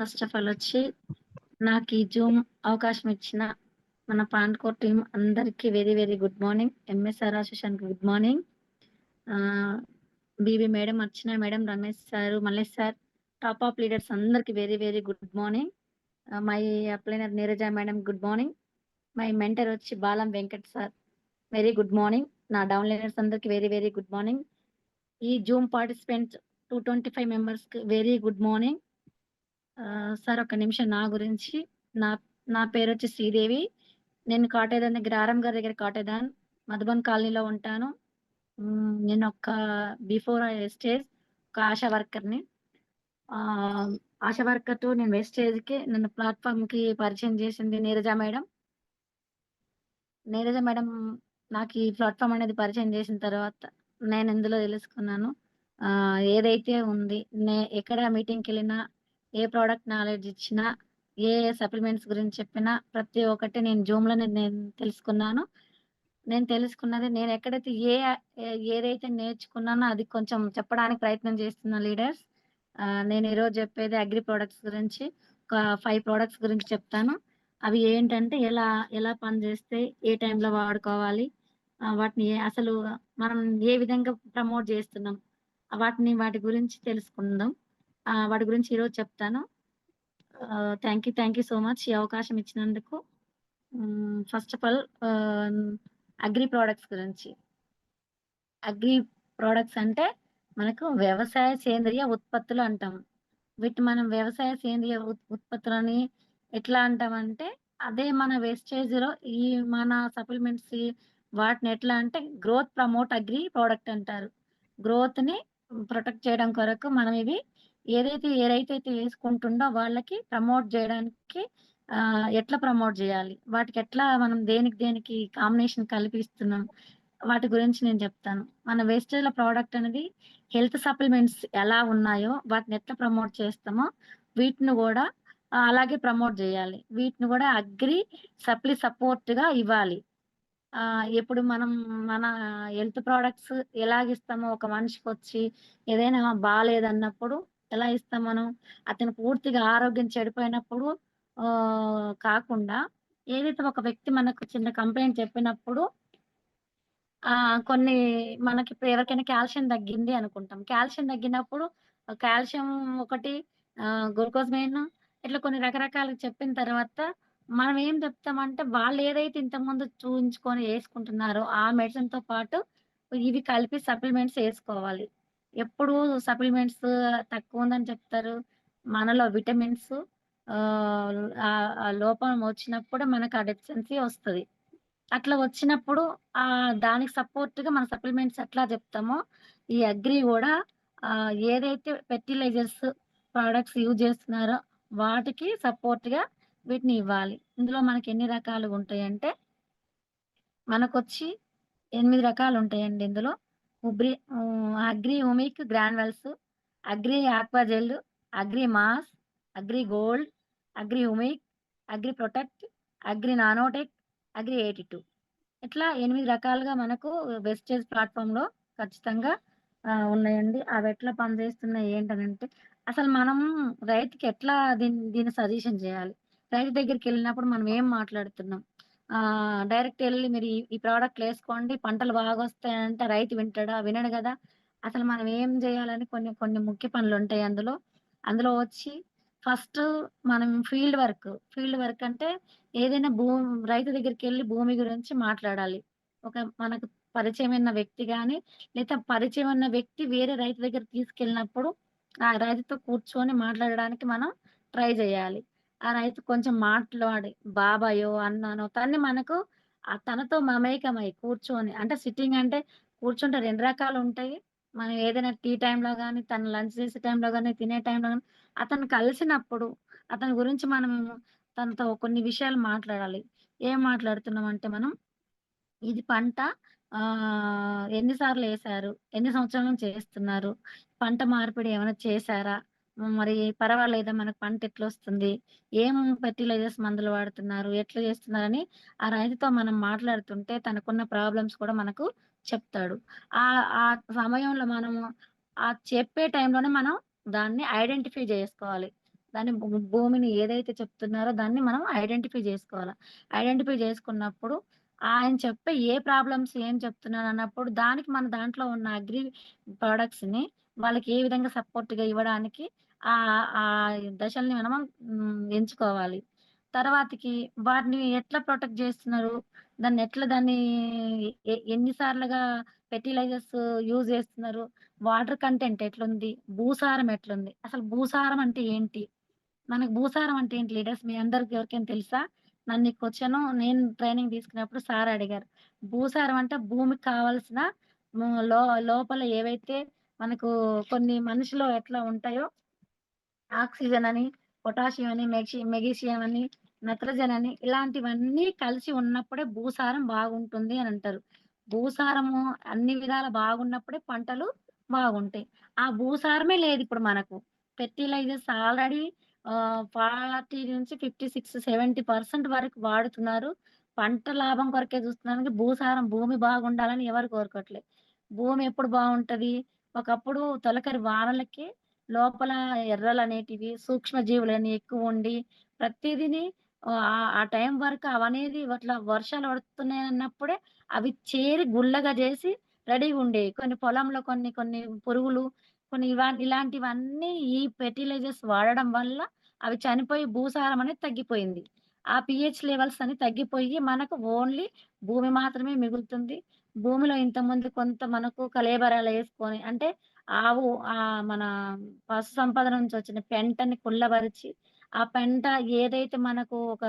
First of all వచ్చి నాకు ఈ జూమ్ అవకాశం ఇచ్చిన మన పాండ్‌కోర్ టీమ్ అందరికీ very, very good morning. MSR అసోసియేషన్‌కి good morning. Ah, Bibi madam, Archana madam, Ramesh sir, Mallesh sir, top of leaders అందరికి very, very good morning. My upliner Neeraja madam good morning. My mentor వచ్చి Balam Venkat sir very good morning. నా downliners అందరికి very, very good morning. ఈ Zoom participants 225 మెంబర్స్‌కి very good morning. Sir ఒక్క నిమిషం నా గురించి. నా నా పేరొచ్చి శ్రీదేవి. నేను కాటేదాన్ దగ్గర ఆర్ఎం గారి దగ్గర కాటేదాన్ మధుబన్ కాలనీలో ఉంటాను. నేనొక బిఫోర్ స్టేజ్ ఒక ఆశా వర్కర్‌ని. ఆహ్, ఆశా వర్కర్ టు నేను వెస్టేజ్‌కి నన్ను ప్లాట్‌ఫార్మ్‌కి పరిచయం చేసింది నీరజ మేడం. నీరజ మేడం నాకు ఈ ప్లాట్‌ఫార్మ్ అనేది పరిచయం చేసిన తర్వాత నేను ఇందులో తెలుసుకున్నాను. ఏదైతే ఉంది ఎక్కడ మీటింగ్‌కెళ్ళినా, ఏ ప్రొడక్ట్ నాలెడ్జ్ ఇచ్చినా, ఏ సప్లిమెంట్స్ గురించి చెప్పినా ప్రతి ఒక్కటి నేను జూమ్‌లోనే నేను తెలుసుకున్నాను. నేను తెలుసుకున్నది నేను ఎక్కడైతే ఏదైతే నేర్చుకున్నానో అది కొంచెం చెప్పడానికి ప్రయత్నం చేస్తున్నా లీడర్స్. నేను ఈరోజు చెప్పేది అగ్రి ప్రొడక్ట్స్ గురించి. ఒక 5 ప్రొడక్ట్స్ గురించి చెప్తాను. అవి ఏంటంటే ఎలా పనిచేస్తాయి? ఏ టైంలో వాడుకోవాలి? వాటిని అసలు మనం ఏ విధంగా ప్రమోట్ చేస్తున్నాం? వాటి గురించి తెలుసుకుందాం. వాటి గురించి ఈరోజు చెప్తాను. థాంక్ యూ సో మచ్ ఈ అవకాశం ఇచ్చినందుకు. First of all agri products గురించి. అగ్రి ప్రొడక్ట్స్ అంటే మనకు వ్యవసాయ సేంద్రియ ఉత్పత్తులు అంటాం. వీటిని మనం వ్యవసాయ సేంద్రియ ఉత్పత్తులని ఎట్లా అంటామంటే, అదే మన వేస్టేజ్‌లో ఈ మన సప్లిమెంట్స్ వాటిని ఎట్లా అంటే గ్రోత్ ప్రమోట్ అగ్రి ప్రొడక్ట్ అంటారు. గ్రోత్‌ని ప్రొటెక్ట్ చేయడం కొరకు మనం ఇవి ఏ రైతైతే వేసుకుంటుండో వాళ్ళకి ప్రమోట్ జేయడానికి ఎట్లా ప్రమోట్ జేయాలి? వాటికెట్లా మనం దేనికి కాంబినేషన్ కలిపిస్తున్నాం? వాటి గురించి నేను జెప్తాను. మన వేస్టేజ్‌ల ప్రొడక్ట్ అనేది హెల్త్ సప్లిమెంట్స్ ఎలా ఉన్నాయో వాటిని ఎట్లా ప్రమోట్ చేస్తామో వీటిని గూడా అలాగే ప్రమోట్ జేయాలి. వీటిని గూడా అగ్రి సపోర్ట్‌గా ఇవ్వాలి. ఇప్పుడు మనం మన హెల్త్ ప్రొడక్ట్స్ ఎలాగిస్తామో ఒక మనిషికొచ్చి ఏదైనా బాలేదన్నప్పుడు ఎలా ఇస్తాం మనం? అతను పూర్తిగా ఆరోగ్యం చెడిపోయినప్పుడు కాకుండా ఏదైతే ఒక వ్యక్తి మనకు చిన్న కంప్లెయింట్ చెప్పినప్పుడు కొన్ని మనకిప్పుడు ఎవరికైనా కాల్షియం తగ్గింది అనుకుంటాం. కాల్షియం తగ్గినప్పుడు కాల్షియం ఒకటి గ్లూకోజ్ మెయిన్ ఇట్లా కొన్ని రకరకాలుగా చెప్పిన తర్వాత మనం ఏం చెప్తామంటే వాళ్ళేదైతే ఇంతకుముందు చూయించుకొని యేసుకుంటున్నారో ఆ మెడిసిన్‌తో పాటు ఇవి కలిపి సప్లిమెంట్స్ యేసుకోవాలి. ఎప్పుడు సప్లిమెంట్స్ తక్కువుందని చెప్తారు. మనలో విటమిన్స్ ఆహ్, ఆ లోపం వచ్చినప్పుడు మనకు ఆ డెఫిషియన్సీ వస్తది. అట్లా వచ్చినప్పుడు దానికి సపోర్ట్‌గా మన సప్లిమెంట్స్ ఎట్లా జెప్తామో, ఈ అగ్రి గూడా ఏదైతే ఫెర్టిలైజర్స్ ప్రొడక్ట్స్ యూజ్ జేస్తున్నారో వాటికి సపోర్ట్‌గా వీటిని ఇవ్వాలి. ఇందులో మనకి ఎన్ని రకాలుగుంటాయంటే, మనకొచ్చి 8 రకాలుంటాయండి ఇందులో. Agri humic granules, agri aqua gel, agri mass, agri gold, agri humic, agri protect, agri nanotech, agri 82 ఇట్లా 8 రకాలుగా మనకు వెస్టేజ్ ప్లాట్‌ఫార్మ్‌లో ఖచ్చితంగా ఉన్నాయండి. అవెట్లా పనిచేస్తున్నాయి ఏంటనంటే, అసలు మనం రైతుకి ఎట్లా దీన్ని సజెషన్ చేయాలి? రైతు దగ్గరికెళ్ళినప్పుడు మనం ఏం మాట్లాడుతున్నాం? డైరెక్ట్ ఎళ్లి మీరు ఈ ప్రొడక్ట్‌లేసుకోండి పంటలు బాగొస్తాయంటే రైతు వింటాడా? వినడు గదా! అసలు మనం ఏం జేయాలని కొన్ని కొన్ని ముఖ్య పనులుంటాయి అందులో. అందులో వచ్చి ఫస్టు మనం ఫీల్డ్ వర్క్ అంటే ఏదైనా రైతు దగ్గరికెళ్లి భూమి గురించి మాట్లాడాలి. మనకు పరిచయమైన వ్యక్తి గాని, లేదా పరిచయం ఉన్న వ్యక్తి వేరే రైతు దగ్గరికి తీసుకెళ్ళినప్పుడు, ఆ రైతుతో కూర్చొని మాట్లాడడానికి మనం ట్రై జేయాలి. ఆ రైతు కొంచెం మాట్లాడి బాబాయో, అన్నానో తనని మనకు తనతో మమేకమై కూర్చొని అంటే సిట్టింగ్ అంటే కూర్చుంటే 2 రకాలుంటాయి. మనం ఏదైనా టీ టైమ్‌లో గాని, తను లంచ్ చేసే టైమ్‌లో గాని, తినే టైమ్‌లో గాని, అతను కలిసినప్పుడు అతని గురించి మనం తనతో కొన్ని విషయాలు మాట్లాడాలి. ఏం మాట్లాడుతున్నామంటే మనం, ఇది పంట ఎన్ని సార్లేశారు? ఎన్ని సంవత్సరాల నుంచి ఏస్తున్నారు? పంట మార్పిడి ఏమైనా చేశారా? మరి పర్వాలేదా? మనకు పంట ఎట్లొస్తుంది? ఏం ఫెర్టిలైజర్స్ మందులు వాడుతున్నారు? ఎట్లా చేస్తున్నారని ఆ రైతుతో మనం మాట్లాడుతుంటే తనకున్న ప్రాబ్లమ్స్ కూడా మనకు చెప్తాడు. ఆ సమయంలో మనము చెప్పే టైంలోనే మనం దాన్ని ఐడెంటిఫై జేసుకోవాలి. దాన్ని భూమిని ఏదైతే చెప్తున్నారో దాన్ని మనం ఐడెంటిఫై జేసుకోవాల. ఐడెంటిఫై జేసుకున్నప్పుడు ఆయన చెప్పే ఏ ప్రాబ్లమ్స్ ఏం చెప్తున్నారన్నప్పుడు దానికి మన దాంట్లో ఉన్న ప్రొడక్ట్స్‌ని వాళ్ళకి ఏ విధంగా సపోర్ట్‌గా ఇవ్వడానికి ఆ దశల్ని మనం ఎంచుకోవాలి. తర్వాతకి వాటిని ఎట్లా ప్రొటెక్ట్ జేస్తున్నారు? దాన్ని ఎన్ని సార్లుగా ఫెర్టిలైజర్స్ యూజ్ జేస్తున్నారు? వాటర్ కంటెంట్ ఎట్లుంది? భూసారం ఎట్లుంది? అసలు భూసారం అంటే ఏంటి? మనకు భూసారం అంటే ఏంటి లీడర్స్ మీ అందరికి ఎవరికైనా తెలుసా? నన్ను ఈ క్వెషను నేను ట్రైనింగ్ తీసుకున్నప్పుడు సార్ అడిగారు. భూసారం అంటే భూమికి కావాల్సిన హ్మ్. లోపల ఏవైతే మనకు కొన్ని మనిషిలో ఎట్లా ఉంటాయో ఆక్సిజన్ అని, పొటాషియం అని, మెగ్నీషియం అని, నత్రజని అని ఇలాంటివన్నీ కలిసి ఉన్నప్పుడే భూసారం బాగుంటుంది అనంటారు. భూసారము అన్ని విధాల బాగున్నప్పుడే పంటలు బాగుంటాయి. ఆ భూసారమే లేదిప్పుడు మనకు. ఫెర్టిలైజర్స్ ఆల్రెడీ 40-56, 70% వరకు వాడుతున్నారు. పంట లాభం కొరకే చూస్తున్నారు గానీ భూసారం భూమి బాగుండాలని ఎవరు కోరుకోవట్లే. భూమి ఎప్పుడు బావుంటది? ఒకప్పుడు తొలకరి వానలకి లోపల ఎర్రలనేటివి, సూక్ష్మజీవులని ఎక్కువుండి, ప్రతీదీని ఆ టైం వరకు అవనేది అట్లా వర్షాలు పడుతున్నాయన్నప్పుడే అవి చేరి గుల్లగా జేసి రెడీగుండేయి. కొన్ని పొలంలో కొన్ని కొన్ని పురుగులు, కొన్ని ఇలాంటివన్నీ ఈ ఫెర్టిలైజర్స్ వాడడం వల్ల అవి చనిపోయి భూసారం అనేది తగ్గిపోయింది. ఆ పీహెచ్ లెవెల్స్ అని తగ్గిపోయి మనకు ఓన్లీ భూమి మాత్రమే మిగులుతుంది. భూమిలో ఇంతకుముందు కొంత మనకు కళేబరాలేసుకొని అంటే ఆవు మన పశు సంపద నుంచొచ్చిన పెంటని కుళ్ళబరిచి, ఆ పెంట ఏదైతే మనకు ఒక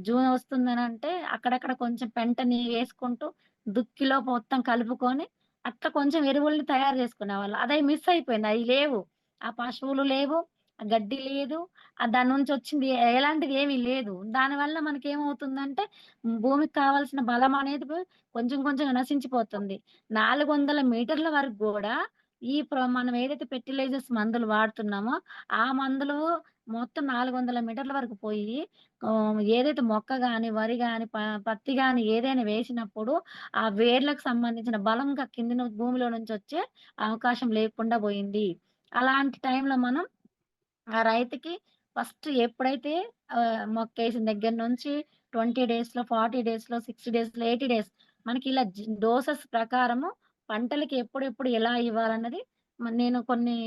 జూన్ వస్తుందనంటే అక్కడక్కడ కొంచెం పెంటని వేసుకుంటూ దుక్కిలో మొత్తం కలుపుకొని అట్లా కొంచెం ఎరువుల్ని తయారు చేసుకునేవాళ్ళు. అదయి మిస్ అయిపోయింది. అయి లేవు. ఆ పశువులు లేవు. ఆ గడ్డి లేదు. దాని నుంచొచ్చింది ఎలాంటిది ఏమీ లేదు. దానివల్ల మనకేమవుతుందంటే భూమికి కావాల్సిన బలం అనేది కొంచెం కొంచెంగా నశించిపోతుంది. 400 మీటర్ల వరకు గూడా మనం ఏదైతే ఫెర్టిలైజర్స్ మందులు వాడుతున్నామో, ఆ మందులు మొత్తం 400 మీటర్ల వరకు పోయి ఏదైతే మొక్క గాని, వరి గాని, పత్తి గాని ఏదైనా వేసినప్పుడు ఆ వేర్లకు సంబంధించిన బలంగా భూమిలో నుంచొచ్చే అవకాశం లేకుండా పోయింది. అలాంటి టైంలో మనం ఆ రైతుకి ఫస్ట్ ఎప్పుడైతే మొక్కేసిన దగ్గర నుంచి 20 డేస్‌లో, 40 డేస్‌లో, 60 డేస్‌లో, 80 డేస్ మనకి ఇలా డోసెస్ ప్రకారము పంటలకి ఎప్పుడెప్పుడు ఎలా ఇవ్వాలన్నది నేను కొన్ని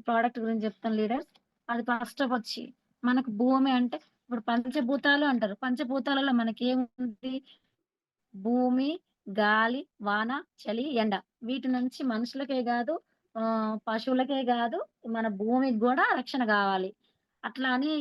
ప్రొడక్ట్ గురించి చెప్తాను లీడర్స్. అది ఫస్ట్ వచ్చి మనకు భూమి అంటే ఇప్పుడు పంచభూతాలు అంటారు. పంచభూతాలలో మనకేముంది భూమి, గాలి, వాన, చలి, ఎండ. వీటి నుంచి మనుషులకే గాదు పశువులకే గాదు మన భూమికి గూడా రక్షణ గావాలి. అట్లా అని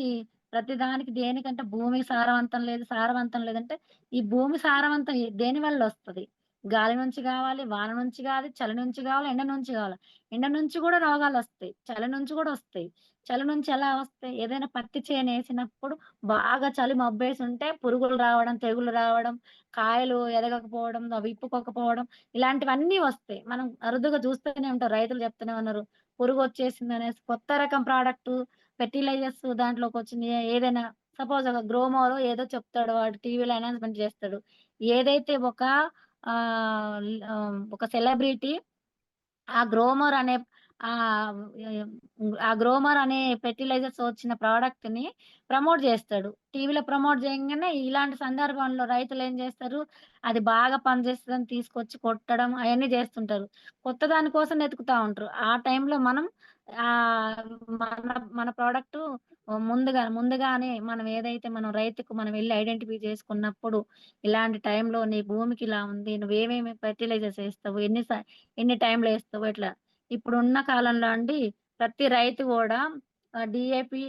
ప్రతిదానికి దేనికంటే భూమి సారవంతం లేదు, సారవంతం లేదంటే ఈ భూమి సారవంతం దేని వల్లొస్తది? గాలి నుంచి గావాలి, వాన నుంచి గావాలి, చలి నుంచి గావాలి, ఎండ నుంచి గావాలి. ఎండ నుంచి గూడా రోగాలొస్తాయి. చలి నుంచి గూడా ఒస్తాయి. చలి నుంచి ఎలా వస్తాయి? ఏదైనా పత్తి చేనేసినప్పుడు బాగా చలి మబ్బేసుంటే పురుగులు రావడం, తెగులు రావడం, కాయలు ఎదగకపోవడం, అవి విప్పుకోకపోవడం ఇలాంటివన్నీ వస్తాయి. మనం అరుదుగా చూస్తూనే ఉంటాం. రైతులు చెప్తూనే ఉన్నారు. పురుగొచ్చేసిందనేసి కొత్త రకం ప్రొడక్టు ఫెర్టిలైజర్స్ దాంట్లోకొచ్చినియి ఏదైనా సపోజ్ ఒక గ్రోమోరో ఏదో చెప్తాడు. వాడు టీవీలో అనౌన్స్‌మెంట్ చేస్తాడు. ఏదైతే ఒక సెలబ్రిటీ ఆ గ్రోమర్ అనే ఆహ్, ఆ గ్రోమర్ అనే ఫెర్టిలైజర్స్ వచ్చిన ప్రొడక్ట్‌ని ప్రమోట్ జేస్తాడు. టీవీలో ప్రమోట్ చేయంగానే ఇలాంటి సందర్భంలో రైతులేం జేస్తారు, అది బాగా పనిచేస్తదని తీసుకొచ్చి కొట్టడం అయన్నీ జేస్తుంటారు. కొత్త దాని కోసం వెతుకుతా ఉంటారు. ఆ టైంలో మనం ఆహ్, మన మన ప్రొడక్టు ముందుగానే మనం రైతుకు మనం వెళ్లి ఐడెంటిఫై చేసుకున్నప్పుడు, ఇలాంటి టైంలో నీ భూమికి ఇలా ఉంది. నువ్వేమేమి ఫెర్టిలైజర్స్ ఏస్తావు? ఎన్ని టైమ్‌లో ఏస్తావు ఇట్లా. ఇప్పుడున్న కాలంలో అండి ప్రతి రైతు గూడా డీఏపీ,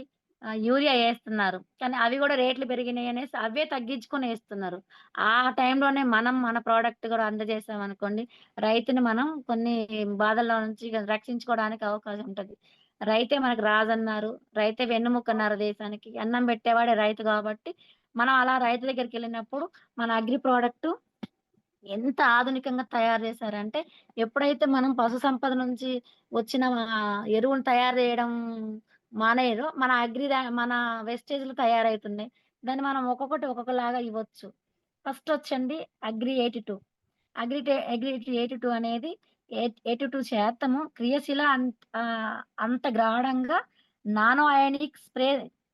యూరియా ఏస్తున్నారు. కానీ అవి గూడా రేట్లు పెరిగినాయనేసి అవే తగ్గించుకొని ఏస్తున్నారు. ఆ టైంలోనే మనం మన ప్రొడక్ట్ గూడా అందజేసామనుకోండి, రైతుని మనం కొన్ని బాధల్లో నుంచి రక్షించుకోవడానికి అవకాశం ఉంటది. రైతే మనకు రాజన్నారు. రైతే వెన్నెముకన్నారు దేశానికి. అన్నం పెట్టేవాడే రైతు గాబట్టి, మనం అలా రైతు దగ్గరికెళ్ళినప్పుడు మన అగ్రి ప్రొడక్ట్ ఎంత ఆధునికంగా తయారు చేశారంటే, ఎప్పుడైతే మనం పశు సంపద నుంచి వచ్చిన ఎరువులు తయారు చేయడం మానేయరో, మన వేస్టేజ్‌లు తయారైతున్నాయి. దాన్ని మనం ఒక్కొక్కటి ఒక్కొక్కలాగా ఇవ్వచ్చు. ఫస్టొచ్చండి అగ్రి 82. అగ్రి 82 అనేది 82% క్రియాశీల అంత గాఢంగా nano ionic spray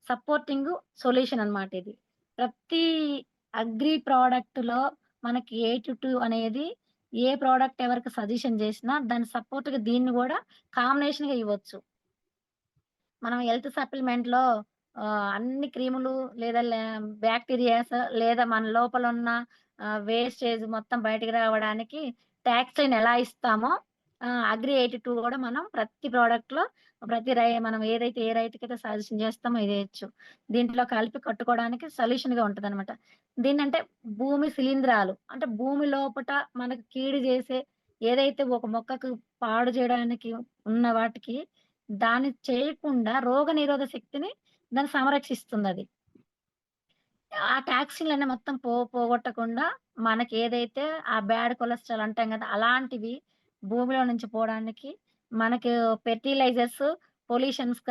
supporting solution అన్నమాట ఇది. ప్రతి అగ్రి ప్రొడక్ట్‌లో మనకి 8-2 అనేది ఏ ప్రొడక్ట్ ఎవరికి సజెషన్ చేసినా దాని సపోర్ట్‌గా దీన్ని గూడా కాంబినేషన్‌గా ఇవ్వచ్చు. మనం హెల్త్ సప్లిమెంట్‌లో అన్ని క్రీములు లేదా బాక్టీరియాస్ లేదా మన లోపలున్న వేస్టేజ్ మొత్తం బయటికి రావడానికి టాక్సిన్ ఎలా ఇస్తామో అగ్రి 82 గూడా మనం ప్రతి ప్రొడక్ట్‌లో మనం ఏదైతే ఏ రైతుకైతే సజెషన్ చేస్తామో ఇదేయొచ్చు. దీంట్లో కలిపి కట్టుకోవడానికి సొల్యూషన్‌గా ఉంటదనమాట. దీన్నంటే భూమి శిలీంధ్రాలు అంటే భూమి లోపట మనకు కీడు చేసే ఏదైతే ఒక మొక్కకు పాడు చేయడానికి ఉన్న వాటికి దాన్ని చేయకుండా రోగనిరోధక శక్తిని దాన్ని సంరక్షిస్తుందది. ఆ టాక్సిన్‌లన్నీ మొత్తం పోగొట్టకుండా మనకేదైతే ఆ బ్యాడ్ కొలెస్ట్రాల్ అంటాం గదా! అలాంటివి భూమిలో నుంచి పోవడానికి మనకు ఫెర్టిలైజర్స్, పొల్యూషన్స్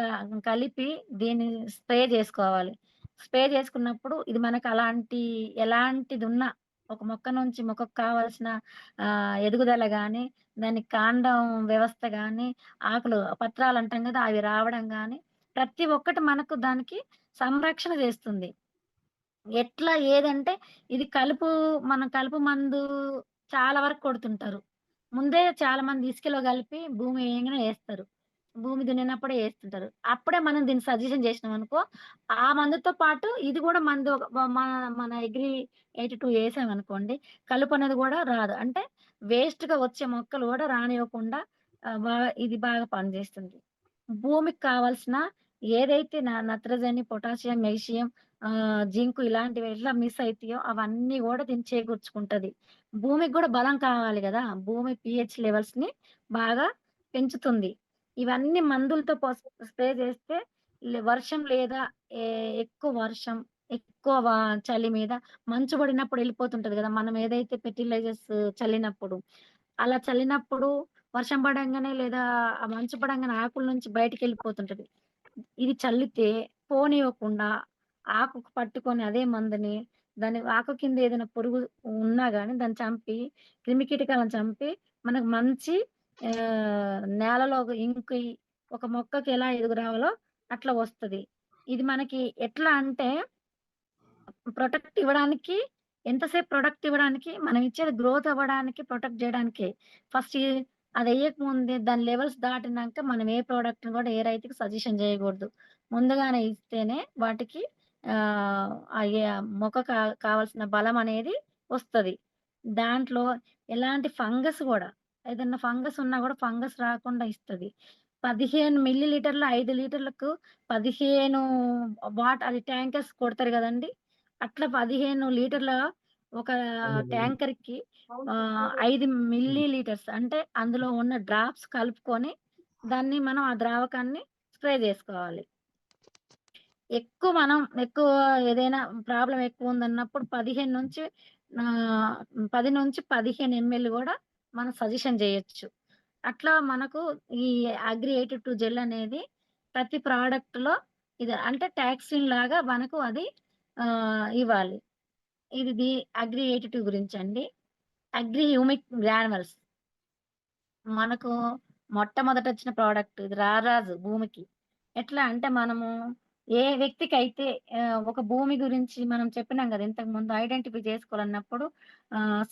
కలిపి దీన్ని స్ప్రే జేసుకోవాలి. స్ప్రే జేసుకున్నప్పుడు ఇది మనకు ఎలాంటిదున్నా ఒక మొక్క నుంచి మొక్కకు కావాల్సిన ఎదుగుదల గాని, దాని కాండం వ్యవస్థ గాని, ఆకులు పత్రాలంటాం గదా! అవి రావడం గాని, ప్రతి ఒక్కటి మనకు దానికి సంరక్షణ జేస్తుంది. ఎట్లా ఏదంటే ఇది మనం కలుపు మందు చాలా వరకు కొడుతుంటారు. ముందే చాలా మంది ఇసుకలో కలిపి భూమి ఏయంగానే ఏస్తారు. భూమి దున్నినప్పుడే ఏస్తుంటారు. అప్పుడే మనం దీన్ని సజెషన్ చేసినామనుకో, ఆ మందుతో పాటు ఇది గూడా మందు ఒక మన మన అగ్రి 82 ఏసామనుకోండి, కలుపనేది గూడా రాదు. అంటే వేస్ట్‌గా వచ్చే మొక్కలు గూడా రానివ్వకుండా ఇది బాగా పనిజేస్తుంది. భూమికి కావాల్సిన ఏదైతే నత్రజని, పొటాషియం, మెగ్నీషియం జింకు ఇలాంటివి ఎట్లా మిస్ అయితాయో అవన్నీ గూడా దీన్ని చేకూర్చుకుంటది. భూమికి గూడా బలం కావాలి గదా! భూమి పీహెచ్ లెవెల్స్‌ని బాగా పెంచుతుంది. ఇవన్నీ మందులతో స్ప్రే చేస్తే వర్షం లేదా ఎ ఎక్కువ వర్షం, ఎక్కువ చలి మీద మంచు పడినప్పుడు ఎళ్ళిపోతుంటది గదా! మనం ఏదైతే ఫెర్టిలైజర్స్ చల్లినప్పుడు. అలా చల్లినప్పుడు వర్షం పడంగానే లేదా ఆ మంచు పడంగానే ఆకుల నుంచి బయటికెళ్ళిపోతుంటది. ఇది చల్లితే పోనివ్వకుండా ఆకుకు పట్టుకొని అదే మందుని దాని ఆకు కింద ఏదైనా పురుగు ఉన్నా గాని దాన్ని చంపి, క్రిమికీటకాలను చంపి మనకు మంచి నేలలో ఇంకి ఒక మొక్కకి ఎలా ఎదుగు రావాలో అట్లా వస్తది. ఇది మనకి ఎట్లా అంటే ప్రొటెక్ట్ ఇవ్వడానికి ఎంతసేపు ప్రొడక్ట్ ఇవ్వడానికి మనం ఇచ్చేది గ్రోత్ అవ్వడానికి, ప్రొటెక్ట్ జేయడానికే. ఫస్ట్ అదెయ్యకముందే దాని లెవెల్స్ దాటినంక మనం ఏ ప్రొడక్ట్‌ని గూడా ఏ రైతుకి సజెషన్ జేయగూడదు. ముందుగానే ఇస్తేనే వాటికి ఆహ్, అయ్యే మొక్కకు కావాల్సిన బలమనేది వస్తది. దాంట్లో ఎలాంటి ఫంగస్ గూడా ఏదన్నా ఫంగస్ ఉన్నా గూడా ఫంగస్ రాకుండా ఇస్తది. 15 మిల్లీ లీటర్లు 5 లీటర్లకు 15 అది ట్యాంకర్స్ కొడతారు గదండీ! అట్లా 15 లీటర్ల ఒక అవునండి. ట్యాంకర్‌కి 5 మిల్లీ లీటర్స్ అంటే అందులో ఉన్న డ్రాప్స్ కలుపుకొని దాన్ని మనం ఆ ద్రావకాన్ని స్ప్రే జేసుకోవాలి. ఎక్కువ ఏదైనా ప్రాబ్లమ్ ఎక్కువుందన్నప్పుడు 10-15 ఎంఎల్ గూడా మనం సజెషన్ జేయొచ్చు. అట్లా మనకు ఈ అగ్రి 82 జెల్ అనేది ప్రతి ప్రొడక్ట్‌లో ఇది అంటే టాక్సిన్ లాగా మనకు అది ఇవ్వాలి. అగ్రి 82 గురించండి. అగ్రి హ్యూమిక్ గ్రాన్యుల్స్ మనకు మొట్టమొదటొచ్చిన ప్రొడక్ట్ ఇది రారాజు భూమికి. ఎట్లా అంటే మనము ఏ వ్యక్తికైతే ఒక భూమి గురించి మనం చెప్పినాం గదా! ఇంతకుముందు ఐడెంటిఫై చేసుకోవాలన్నప్పుడు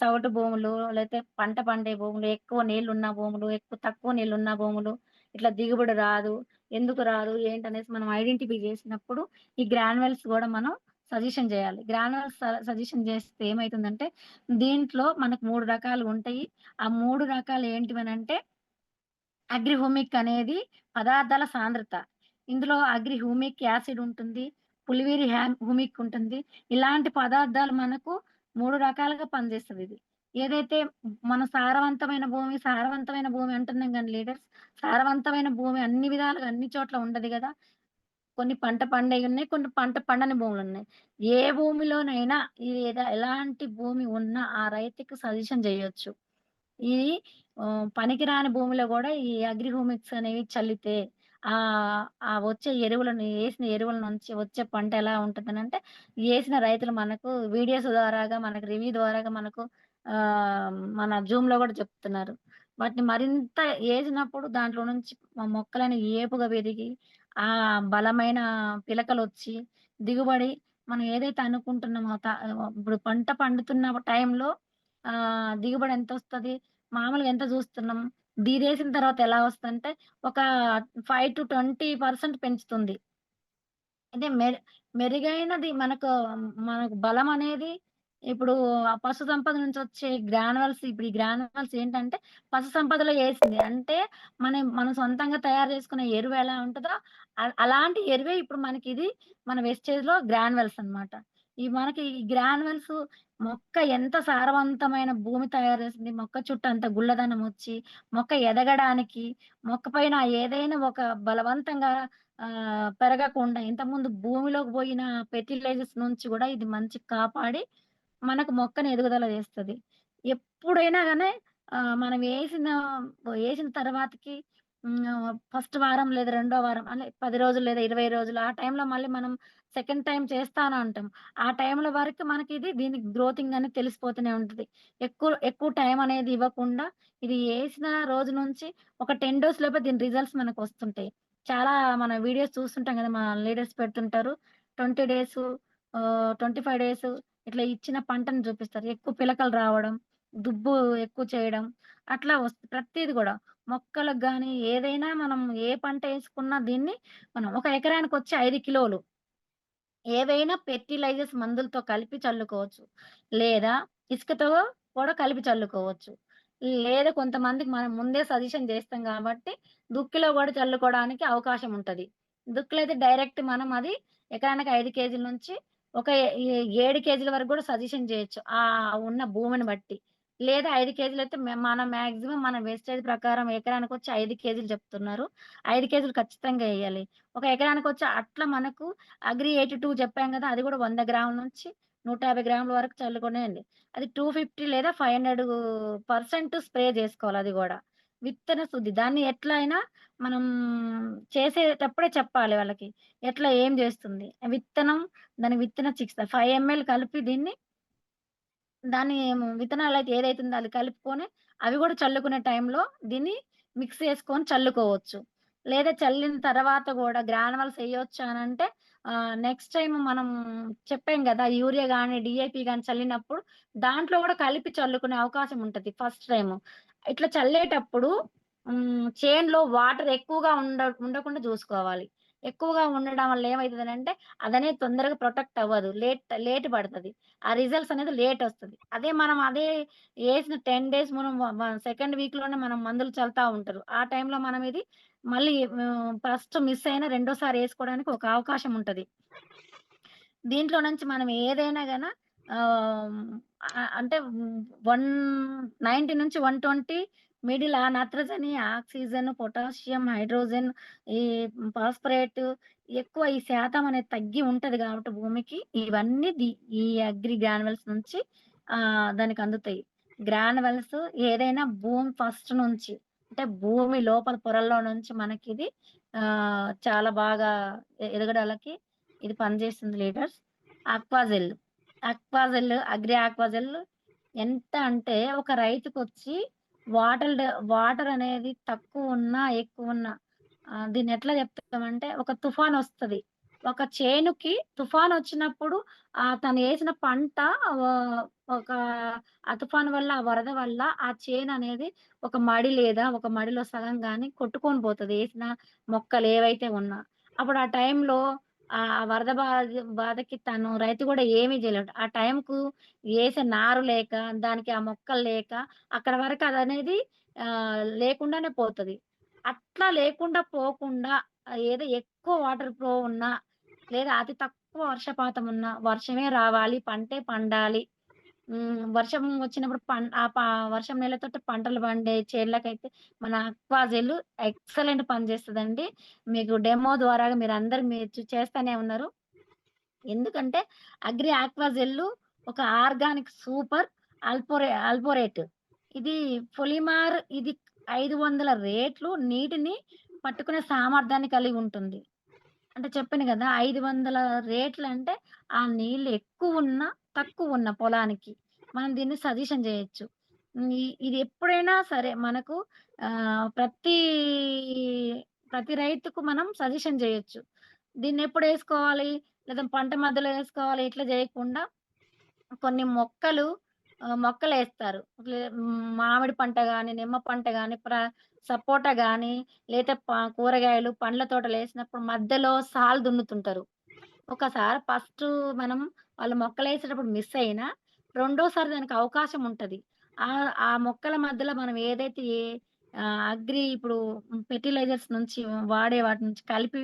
సౌడు భూములు, లేతే పంట పండే భూములు, ఎక్కువ నీళ్లున్న భూములు, తక్కువ నీళ్లున్న భూములు, ఇట్లా దిగుబడి రాదు. ఎందుకు రాదు? ఏంటనేసి మనం ఐడెంటిఫై జేసినప్పుడు ఈ గ్రాన్యుల్స్ గూడా మనం సజెషన్ జేయాలి. గ్రాన్యుల్స్ సజెషన్ జేస్తే ఏమైతుందంటే దీంట్లో మనకు 3 రకాలుగుంటయి. ఆ 3 రకాలు ఏంటివనంటే అగ్రిహోమిక్ అనేది పదార్థాల సాంద్రత. ఇందులో అగ్రిహ్యూమిక్ యాసిడ్ ఉంటుంది. పులివిరి హూమిక్ ఉంటుంది. ఇలాంటి పదార్థాలు మనకు 3 రకాలుగా పనిచేస్తదిది. ఏదైతే మన సారవంతమైన భూమి అంటున్నాం గానీ లీడర్స్, సారవంతమైన భూమి అన్ని విధాలుగా అన్ని చోట్ల ఉండదు గదా! కొన్ని పంట పండేయున్నాయి. కొన్ని పంట పండని భూములున్నాయి. ఏ భూమిలోనైనా ఎలాంటి భూమి ఉన్నా ఆ రైతుకి సజెషన్ జేయొచ్చు. ఈ పనికిరాని భూమిలో గూడా ఈ అగ్రి హ్యూమిక్స్ అనేవి చల్లితే ఆ వచ్చే ఏసిన ఎరువుల నుంచి వచ్చే పంట ఎలా ఉంటదనంటే, ఏసిన రైతులు మనకు వీడియోస్ ద్వారాగా, మనకు రివ్యూ ద్వారాగా మనకు మన జూమ్‌లో గూడా చెప్తున్నారు. వాటిని మరింత ఏసినప్పుడు దాంట్లో నుంచి మొక్కలని ఏపుగా పెరిగి, బలమైన పిలకలొచ్చి, దిగుబడి మనం ఏదైతే అనుకుంటున్నామో ఇప్పుడు పంట పండుతున్న టైంలో దిగుబడి ఎంతొస్తది? మామూలుగా ఎంత జూస్తున్నాం? దీదేసిన తర్వాత ఎలా వస్తదంటే, ఒక 5-20% పెంచుతుంది. అంటే మెరుగైనది మనకు బలమనేది ఇప్పుడు ఆ పశు సంపద నుంచొచ్చే గ్రాన్యువల్స్ ఇప్పుడు ఈ గ్రాన్యువల్స్ ఏంటంటే పశు సంపదలో ఏసింది. అంటే మనం సొంతంగా తయారు చేసుకునే ఎరువు ఎలా ఉంటదో అలాంటి ఎరువే ఇప్పుడు మనకిది మన వెస్టేజ్‌లో గ్రాన్యువల్స్ అన్నమాట. మనకి ఈ గ్రాన్యువల్స్ మొక్క ఎంత సారవంతమైన భూమి తయారు చేస్తుంది. మొక్క చుట్టూ అంత గుల్లదనమొచ్చి, మొక్క ఎదగడానికి, మొక్క పైన ఏదైనా ఒక బలవంతంగా పెరగకుండా ఇంతకుముందు భూమిలోకి పోయిన ఫెర్టిలైజర్స్ నుంచి గూడా ఇది మంచిగా కాపాడి, మనకు మొక్కని ఎదుగుదల చేస్తది. ఎప్పుడైనా గాని మనం ఏసిన తర్వాతకి ఫస్ట్ వారం లేదా రెండో వారం అంటే 10 రోజులు లేదా 20 రోజులు ఆ టైంలో మళ్ళీ మనం సెకండ్ టైమ్ చేస్తాను అంటాం. ఆ టైంలో వరకు దీనికి గ్రోతింగ్ అనేది తెలిసిపోతూనే ఉంటది. ఎక్కువ టైం అనేది ఇవ్వకుండా ఇది ఏసిన రోజు నుంచి ఒక 10 డేస్ లోపే దీని రిజల్ట్స్ మనకొస్తుంటాయి. చాలా మన వీడియోస్ చూస్తుంటాం గదా! మన లీడర్స్ పెడుతుంటారు. 20 డేసు 25 డేసు ఇట్లా ఇచ్చిన పంటను చూపిస్తారు. ఎక్కువ పిలకలు రావడం, దుబ్బు ఎక్కువ చేయడం అట్లా ప్రతీది గూడా. మొక్కలకు గాని ఏదైనా మనం ఏ పంట యేసుకున్నా దీన్ని మనం ఒక ఎకరానికొచ్చి 5 కిలోలు ఏవైనా ఫెర్టిలైజర్స్ మందులతో కలిపి చల్లుకోవచ్చు. లేదా ఇసుకతో కూడా కలిపి చల్లుకోవచ్చు. లేదా కొంతమందికి మనం ముందే సజెషన్ చేస్తాం గాబట్టి, దుక్కిలో గూడా చల్లుకోవడానికి అవకాశం ఉంటది. దుక్కిలో అయితే డైరెక్ట్ మనం అది ఎకరానికి 5 కేజీల నుంచి ఒక 7 కేజీల వరకు గూడా సజెషన్ చేయొచ్చు. ఉన్న భూమిని బట్టి. లేదా 5 కేజీలయితే మన మాక్సిమం మన వేస్టేజ్ ప్రకారం ఎకరానికొచ్చి 5 కేజీలు చెప్తున్నారు. 5 కేజీలు ఖచ్చితంగా ఎయ్యాలి. ఒక ఎకరానికొచ్చి అట్లా మనకు అగ్రి 82 చెప్పాం గదా! అది గూడా 100 గ్రాముల నుంచి 150 గ్రాముల వరకు చల్లుకొనేయండి. అది 250 లేదా 500% స్ప్రే జేసుకోవాలి అది గూడా. విత్తన శుద్ధి. దాన్ని ఎట్లా అయినా మనం చేసేటప్పుడే చెప్పాలి వాళ్ళకి. ఏం జేస్తుంది? దానికి విత్తన చికిత్స 5 ఎంఎల్ కలిపి దాన్ని విత్తనాలయితే ఏదైతుందో అది కలుపుకొని, అవి గూడా చల్లుకునే టైంలో దీన్ని మిక్స్ చేసుకొని చల్లుకోవచ్చు. లేదా చల్లిన తర్వాత గూడా గ్రానువల్స్ ఎయొచ్చా అనంటే నెక్స్ట్ టైమ్ మనం చెప్పాం గదా! యూరియా గాని, డీఏపీ గాని చల్లినప్పుడు దాంట్లో గూడా కలిపి చల్లుకునే అవకాశం ఉంటది ఫస్ట్ టైము. ఇట్లా చల్లేటప్పుడు చేనులో వాటర్ ఎక్కువగా ఉండకుండా జూసుకోవాలి. ఎక్కువగా ఉండడం వల్ల ఏమైతదనంటే అదనేది తొందరగా ప్రొటెక్ట్ అవ్వదు. లేట్ పడతది. ఆ రిజల్ట్స్ అనేది లేటొస్తది. అదే ఏసిన 10 డేస్ మనం సెకండ్ వీక్‌లోనే మనం మందులు చల్లుతా ఉంటారు. ఆ టైంలో మనం ఇది మళ్ళీ ఫస్ట్ మిస్ అయినా రెండోసారి ఏసుకోవడానికి ఒక అవకాశం ఉంటది. దీంట్లో నుంచి మనం ఏదైనా ఆహ్, అంటే 190-120 మిడిల్ నత్రజని, ఆక్సిజన్, పొటాషియం, హైడ్రోజన్, ఈ ఫాస్ఫరేట్ ఎక్కువ ఈ శాతం అనేది తగ్గి ఉంటది గాబట్టి భూమికి ఇవన్నీ ఈ అగ్రి గ్రాన్యువల్స్ నుంచి దానికి అందుతాయి. గ్రాన్యువల్స్ ఏదైనా భూమి ఫస్ట్ నుంచి అంటే భూమి లోపల పొరల్లో నుంచి మనకిది చాలా బాగా ఎదగడానికి ఇది పనిచేస్తుంది లీడర్స్. అక్వాజెల్. అగ్రి ఆక్వాజెల్ ఎంత అంటే ఒక రైతుకొచ్చి వాటర్ అనేది తక్కువున్నా, ఎక్కువున్నా దీన్నెట్లా చెప్తామంటే ఒక తుఫానొస్తది. ఒక చేనుకి తుఫానొచ్చినప్పుడు తనేసిన పంట ఆహ్, ఒక ఆ తుఫాను వల్ల, ఆ వరద వల్ల ఆ చేననేది ఒక మడి లేదా ఒక మడిలో సగం గాని కొట్టుకొని పోతది. ఏసిన మొక్కలేవైతే ఉన్నా. అప్పుడు ఆ టైంలో వరద బాధకి రైతు గూడా ఏమీ జేయలేడు. ఆ టైంకు ఏసే నారు లేక, దానికి ఆ మొక్కలు లేక, అక్కడ వరకు అదనేది లేకుండానే పోతది. అట్లా లేకుండా పోకుండా ఏదో ఎక్కువ వాటర్ ఫ్లో ఉన్నా, లేదా అతి తక్కువ వర్షపాతం ఉన్నా, వర్షమే రావాలి, పంటే పండాలి. వర్షం వచ్చినప్పుడు వర్షం నీళ్ళతోటి పంటలు పండే చేన్లకైతే మన అక్వాజెల్ ఎక్సలెంట్ పనిచేస్తదండి. మీకు డెమో ద్వారాగా మీరు చేస్తానే ఉన్నారు. ఎందుకంటే అగ్రి ఆక్వాజెల్లు ఒక ఆర్గానిక్ సూపర్ అల్పోరేట్. ఇది ఇది 500 రేట్లు నీటిని పట్టుకునే సామర్థ్యాన్ని కలిగి ఉంటుంది. అంటే చెప్పాను గదా! 500 రేట్లంటే ఆ నీళ్ళు ఎక్కువున్నా, తక్కువున్న పొలానికి మనం దీన్ని సజెషన్ జేయొచ్చు. ఇది ఎప్పుడైనా సరే మనకు ప్రతి ప్రతి రైతుకు మనం సజెషన్ జేయొచ్చు. దీన్నెప్పుడేసుకోవాలి? లేదా పంట మధ్యలో ఏసుకోవాలి ఇట్లా జేయకుండా కొన్ని మొక్కలేస్తారు. మామిడి పంట గాని, నిమ్మ పంట గాని, సపోటా గాని, లేతే కూరగాయలు, పండ్ల తోటలేసినప్పుడు మధ్యలో సాలు దున్నుతుంటారు. ఒకసారి మనం వాళ్ళు మొక్కలేసేటప్పుడు మిస్ అయినా, రెండోసారి దానికి అవకాశం ఉంటది. ఆ మొక్కల మధ్యలో మనం ఏదైతే ఇప్పుడు ఫెర్టిలైజర్స్ నుంచి వాడే వాటి నుంచి కలిపి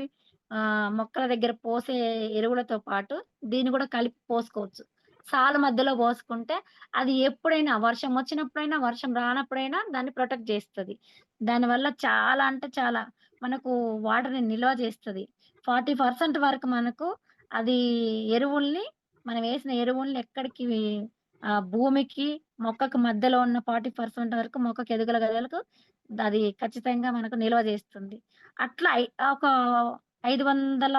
మొక్కల దగ్గర పోసే ఎరువులతో పాటు దీన్ని గూడా కలిపి పోసుకోవచ్చు. సాలు మధ్యలో పోసుకుంటే అది ఎప్పుడైనా వర్షం వచ్చినప్పుడైనా, వర్షం రానప్పుడైనా దాన్ని ప్రొటెక్ట్ జేస్తది. దానివల్ల చాలా అంటే చాలా మనకు వాటర్‌ని నిల్వ జేస్తది. 40% వరకు మనకు అది ఎరువుల్ని మనం వేసిన ఎరువుల్ని ఎక్కడికి భూమికి, మొక్కకు మధ్యలో ఉన్న 40% వరకు మొక్కకి ఎదుగుదలకు అది ఖచ్చితంగా మనకు నిల్వ జేస్తుంది. అట్లా ఒక 500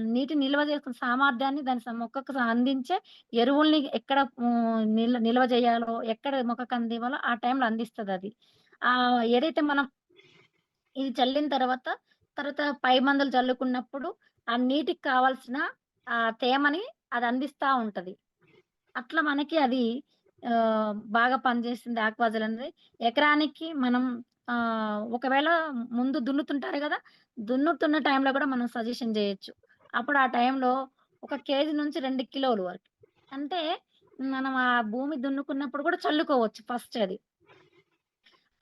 నీటిని నిల్వ చేసుకున్న సామర్థ్యాన్ని దాని మొక్కకు అందించే ఎరువుల్ని ఎక్కడ నిల్వ జేయాలో, ఎక్కడ మొక్కకు అందివ్వాలో ఆ టైంలో అందిస్తదది. ఏదైతే మనం ఇది చల్లిన తర్వాత పై మందులు చల్లుకున్నప్పుడు, ఆ నీటికి కావాల్సిన తేమని అది అందిస్తా ఉంటది. అట్లా మనకి అది బాగా పనిచేస్తుంది ఆక్వాజల్ అనేది. ఎకరానికి మనం ఒకవేళ ముందు దున్నుతుంటారు గదా! దున్నుతున్న టైంలో గూడా మనం సజెషన్ జేయొచ్చు. అప్పుడు ఆ టైంలో ఒక కేజీ నుంచి 2 కిలోలు వరకు. అంటే మనం ఆ భూమి దున్నుకున్నప్పుడు గూడా చల్లుకోవచ్చు ఫస్ట్ అది.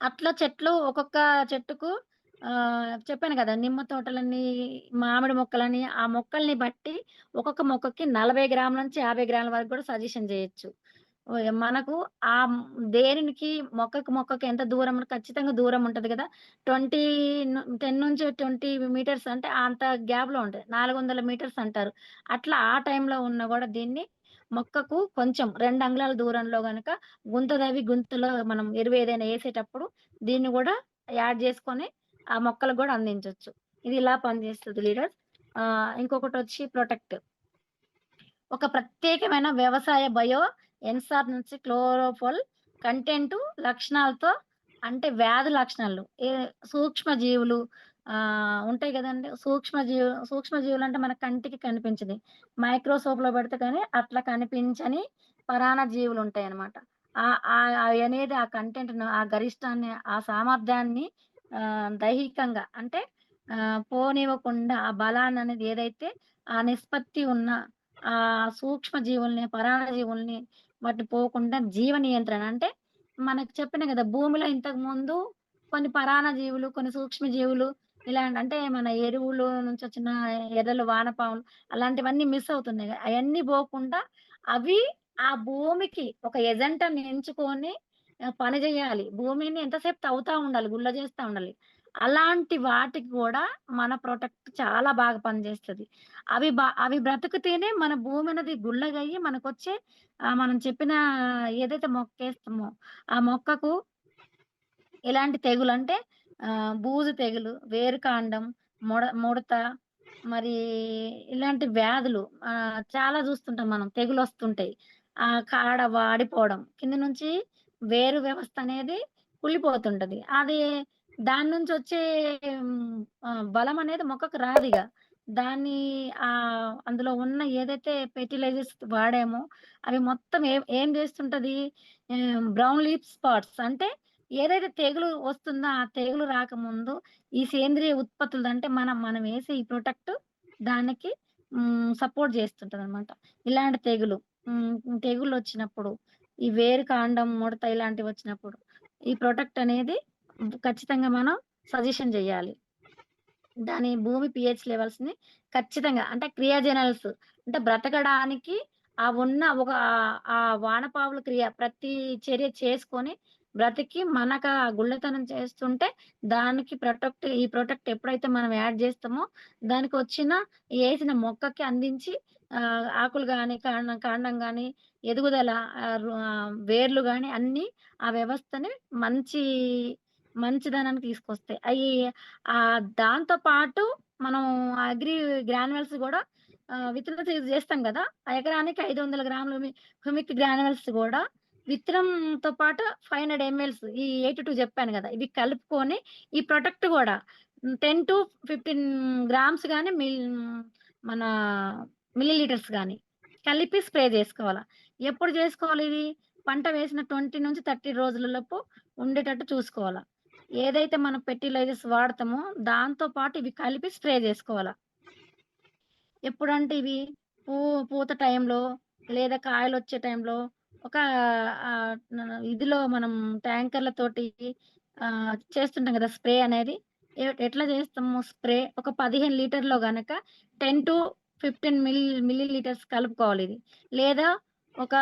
అట్లా ఒక్కొక్క చెట్టుకు చెప్పాను గదా! నిమ్మ తోటలని, మామిడి మొక్కలని, ఆ మొక్కల్ని బట్టి ఒక్కొక్క మొక్కకి 40 గ్రాముల నుంచి 50 గ్రాముల వరకు గూడా సజెషన్ జేయొచ్చు. మనకు దేనికి మొక్కకి ఎంత దూరం ఖచ్చితంగా దూరం ఉంటది గదా! 20 10-20 మీటర్స్ అంటే అంత గ్యాప్‌లో ఉంటది. 400 మీటర్స్ అంటారు. అట్లా ఆ టైంలో ఉన్నా గూడా దీన్ని మొక్కకు కొంచెం 2 అంగుళాల దూరంలో గనక గుంతలో మనం ఎరువు ఏదైనా ఏసేటప్పుడు దీన్ని గూడా యాడ్ జేసుకొని ఆ మొక్కలకు గూడా అందించొచ్చు. ఇది ఇలా పనిజేస్తది లీడర్. ఇంకొకటొచ్చి ప్రొటెక్ట్. ఒక ప్రత్యేకమైన వ్యవసాయ ఎన్సార్ నుంచి క్లోరోఫుల్ కంటెంటు లక్షణాలతో అంటే వ్యాధి లక్షణాలు. సూక్ష్మ జీవులు ఉంటాయి గదండీ! సూక్ష్మజీవులంటే మన కంటికి కనిపించని. మైక్రోస్కోప్‌లో పెడితే కానీ అట్లా కనిపించని పరాన్న జీవులుంటాయన్నమాట. అయనేది ఆ కంటెంట్‌ను, ఆ గరిష్టాన్ని, ఆ సామర్థ్యాన్ని దైహికంగా అంటే పోనివ్వకుండా ఆ బలాన్ననేది ఏదైతే ఆ నిష్పత్తి ఉన్న సూక్ష్మ జీవుల్ని, పరాన్న జీవుల్ని వాటిని పోకుండా జీవ నియంత్రణ అంటే మనకు చెప్పిన గదా! భూమిలో ఇంతకుముందు కొన్ని పరాన్న జీవులు, కొన్ని సూక్ష్మ జీవులు అంటే మన ఎరువులు నుంచొచ్చిన ఎర్రలు, వానపాములు అలాంటివన్నీ మిస్ అవుతున్నాయి. అయన్నీ పోకుండా అవి ఆ భూమికి ఒక ఎజెండాని ఎంచుకొని పని జేయాలి. భూమిని ఎంతసేపు తవ్వుతా ఉండాలి. గుల్ల జేస్తా ఉండాలి. అలాంటి వాటికి గూడా మన ప్రొటెక్ట్ చాలా బాగా పనిజేస్తది. అవి బ్రతుకుతేనే మన భూమి అనేది గుల్లగయ్యి మనకొచ్చే మనం చెప్పిన ఏదైతే మొక్కేస్తామో, ఆ మొక్కకు ఎలాంటి తెగులంటే బూజు తెగులు, వేరుకాండం, ముడత మరి ఇలాంటి వ్యాధులు చాలా జూస్తుంటాం మనం తెగులొస్తుంటాయి. కాడ వాడిపోవడం, కింద నుంచి వేరు వ్యవస్థ అనేది కుళ్ళిపోతుంటది. దాని నుంచొచ్చే బలమనేది మొక్కకు రాదిగ. దాన్ని అందులో ఉన్న ఏదైతే ఫెర్టిలైజర్స్ వాడామో అవి మొత్తం ఏం జేస్తుంటది బ్రౌన్ లీఫ్ స్పాట్స్ అంటే ఏదైతే తెగులు వస్తుందో, ఆ తెగులు రాకముందు ఈ సేంద్రియ ఉత్పత్తులు అంటే మనం ఏసే ఈ ప్రొటెక్ట్ దానికి సపోర్ట్ జేస్తుంటదనమాట. ఇలాంటి తెగుళ్ళొచ్చినప్పుడు, ఈ వేరు కాండం, ముడత ఇలాంటివొచ్చినప్పుడు, ఈ ప్రొటెక్ట్ అనేది ఖచ్చితంగా మనం సజెషన్ జేయాలి. దాని భూమి పీహెచ్ లెవెల్స్‌ని ఖచ్చితంగా అంటే క్రియాజెనల్స్ అంటే బ్రతకడానికి ఆ వానపాముల ప్రతి చర్య చేసుకొని బ్రతికి మనకా గుళ్ళతనం చేస్తుంటే ఈ ప్రొటెక్ట్ ఎప్పుడైతే మనం యాడ్ జేస్తామో దానికొచ్చిన ఏసిన మొక్కకి అందించి ఆకులు గాని, కాండం గాని, ఎదుగుదల వేర్లు గాని అన్నీ ఆ వ్యవస్థని మంచిదనాన్ని తీసుకొస్తాయి. దాంతో పాటు మనం అగ్రి గ్రాన్యుయల్స్ గూడా విత్తన చేస్తాం గదా! ఆ ఎకరానికి 500 గ్రాముల హ్యూమిక్ గ్రాన్యుయల్స్ గూడా విత్తనంతో పాటు 500 ఎంఎల్స్ ఈ 82 జెప్పాను గదా! ఇవి కలుపుకొని ఈ ప్రొటెక్ట్ గూడా 10-15 గ్రామ్స్ గాని మన మిల్లీలీటర్స్ గాని కలిపి స్ప్రే జేసుకోవాల. ఎప్పుడు జేసుకోవాలి ఇది? పంట వేసిన 20-30 రోజులలోపు ఉండేటట్టు చూసుకోవాల. ఏదైతే మనం ఫెర్టిలైజర్స్ వాడతామో దాంతో పాటు ఇవి కలిపి స్ప్రే జేసుకోవాల. ఎప్పుడంటే ఇవి పూ పూత టైంలో లేదా కాయలొచ్చే టైంలో ఒక న ఇదిలో మనం ట్యాంకర్‌లతోటి చేస్తుంటాం గదా! స్ప్రే అనేది. ఎట్లా చేస్తాము స్ప్రే ఒక 15 లీటర్‌లో గనక 10-15 మిల్లీ లీటర్స్ కలుపుకోవాలిది. లేదా ఒక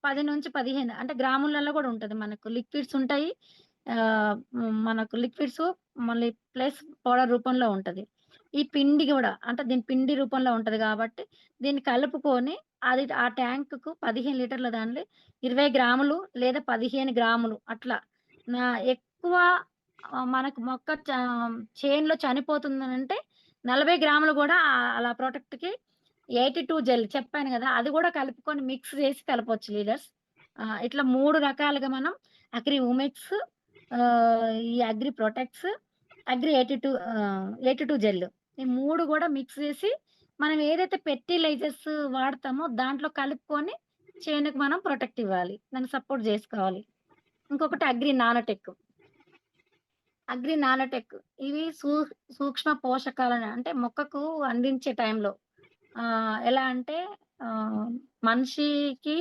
10-15 అంటే గ్రాములలో గూడా ఉంటది. మనకు లిక్విడ్స్ ఉంటాయి. మనకు లిక్విడ్సు మళ్ళీ ప్లస్ పౌడర్ రూపంలో ఉంటది. ఈ పిండి గూడా అంటే దీని పిండి రూపంలో ఉంటది గాబట్టి, దీన్ని కలుపుకొని అది ఆ ట్యాంక్‌కు 15 లీటర్ల దాంట్లో 20 గ్రాములు లేదా 15 గ్రాములు అట్లా నా ఎక్కువ మనకు మొక్క చేనులో చనిపోతుందనంటే 40 గ్రాములు గూడా అలా ప్రొటెక్ట్‌కి 82 జెల్ చెప్పాను గదా! అది గూడా కలుపుకొని మిక్స్ జేసి కలపొచ్చు లీడర్స్. ఇట్లా 3 రకాలుగా మనం అగ్రి ఉమెక్స్ ఈ అగ్రి ప్రొటెక్ట్స్, అగ్రి 82 జెల్. ఈ 3 గూడా మిక్స్ జేసి, మనం ఏదైతే ఫెర్టిలైజర్స్ వాడతామో దాంట్లో కలుపుకొని చేనుకి మనం ప్రొటెక్ట్ ఇవ్వాలి. దాన్ని సపోర్ట్ జేసుకోవాలి. ఇంకొకటి అగ్రి నానోటెక్. అగ్రి నానోటెక్ ఇవి సూక్ష్మ పోషకాలను అంటే మొక్కకు అందించే టైంలో ఎలా అంటే ఆహ్, మనిషికి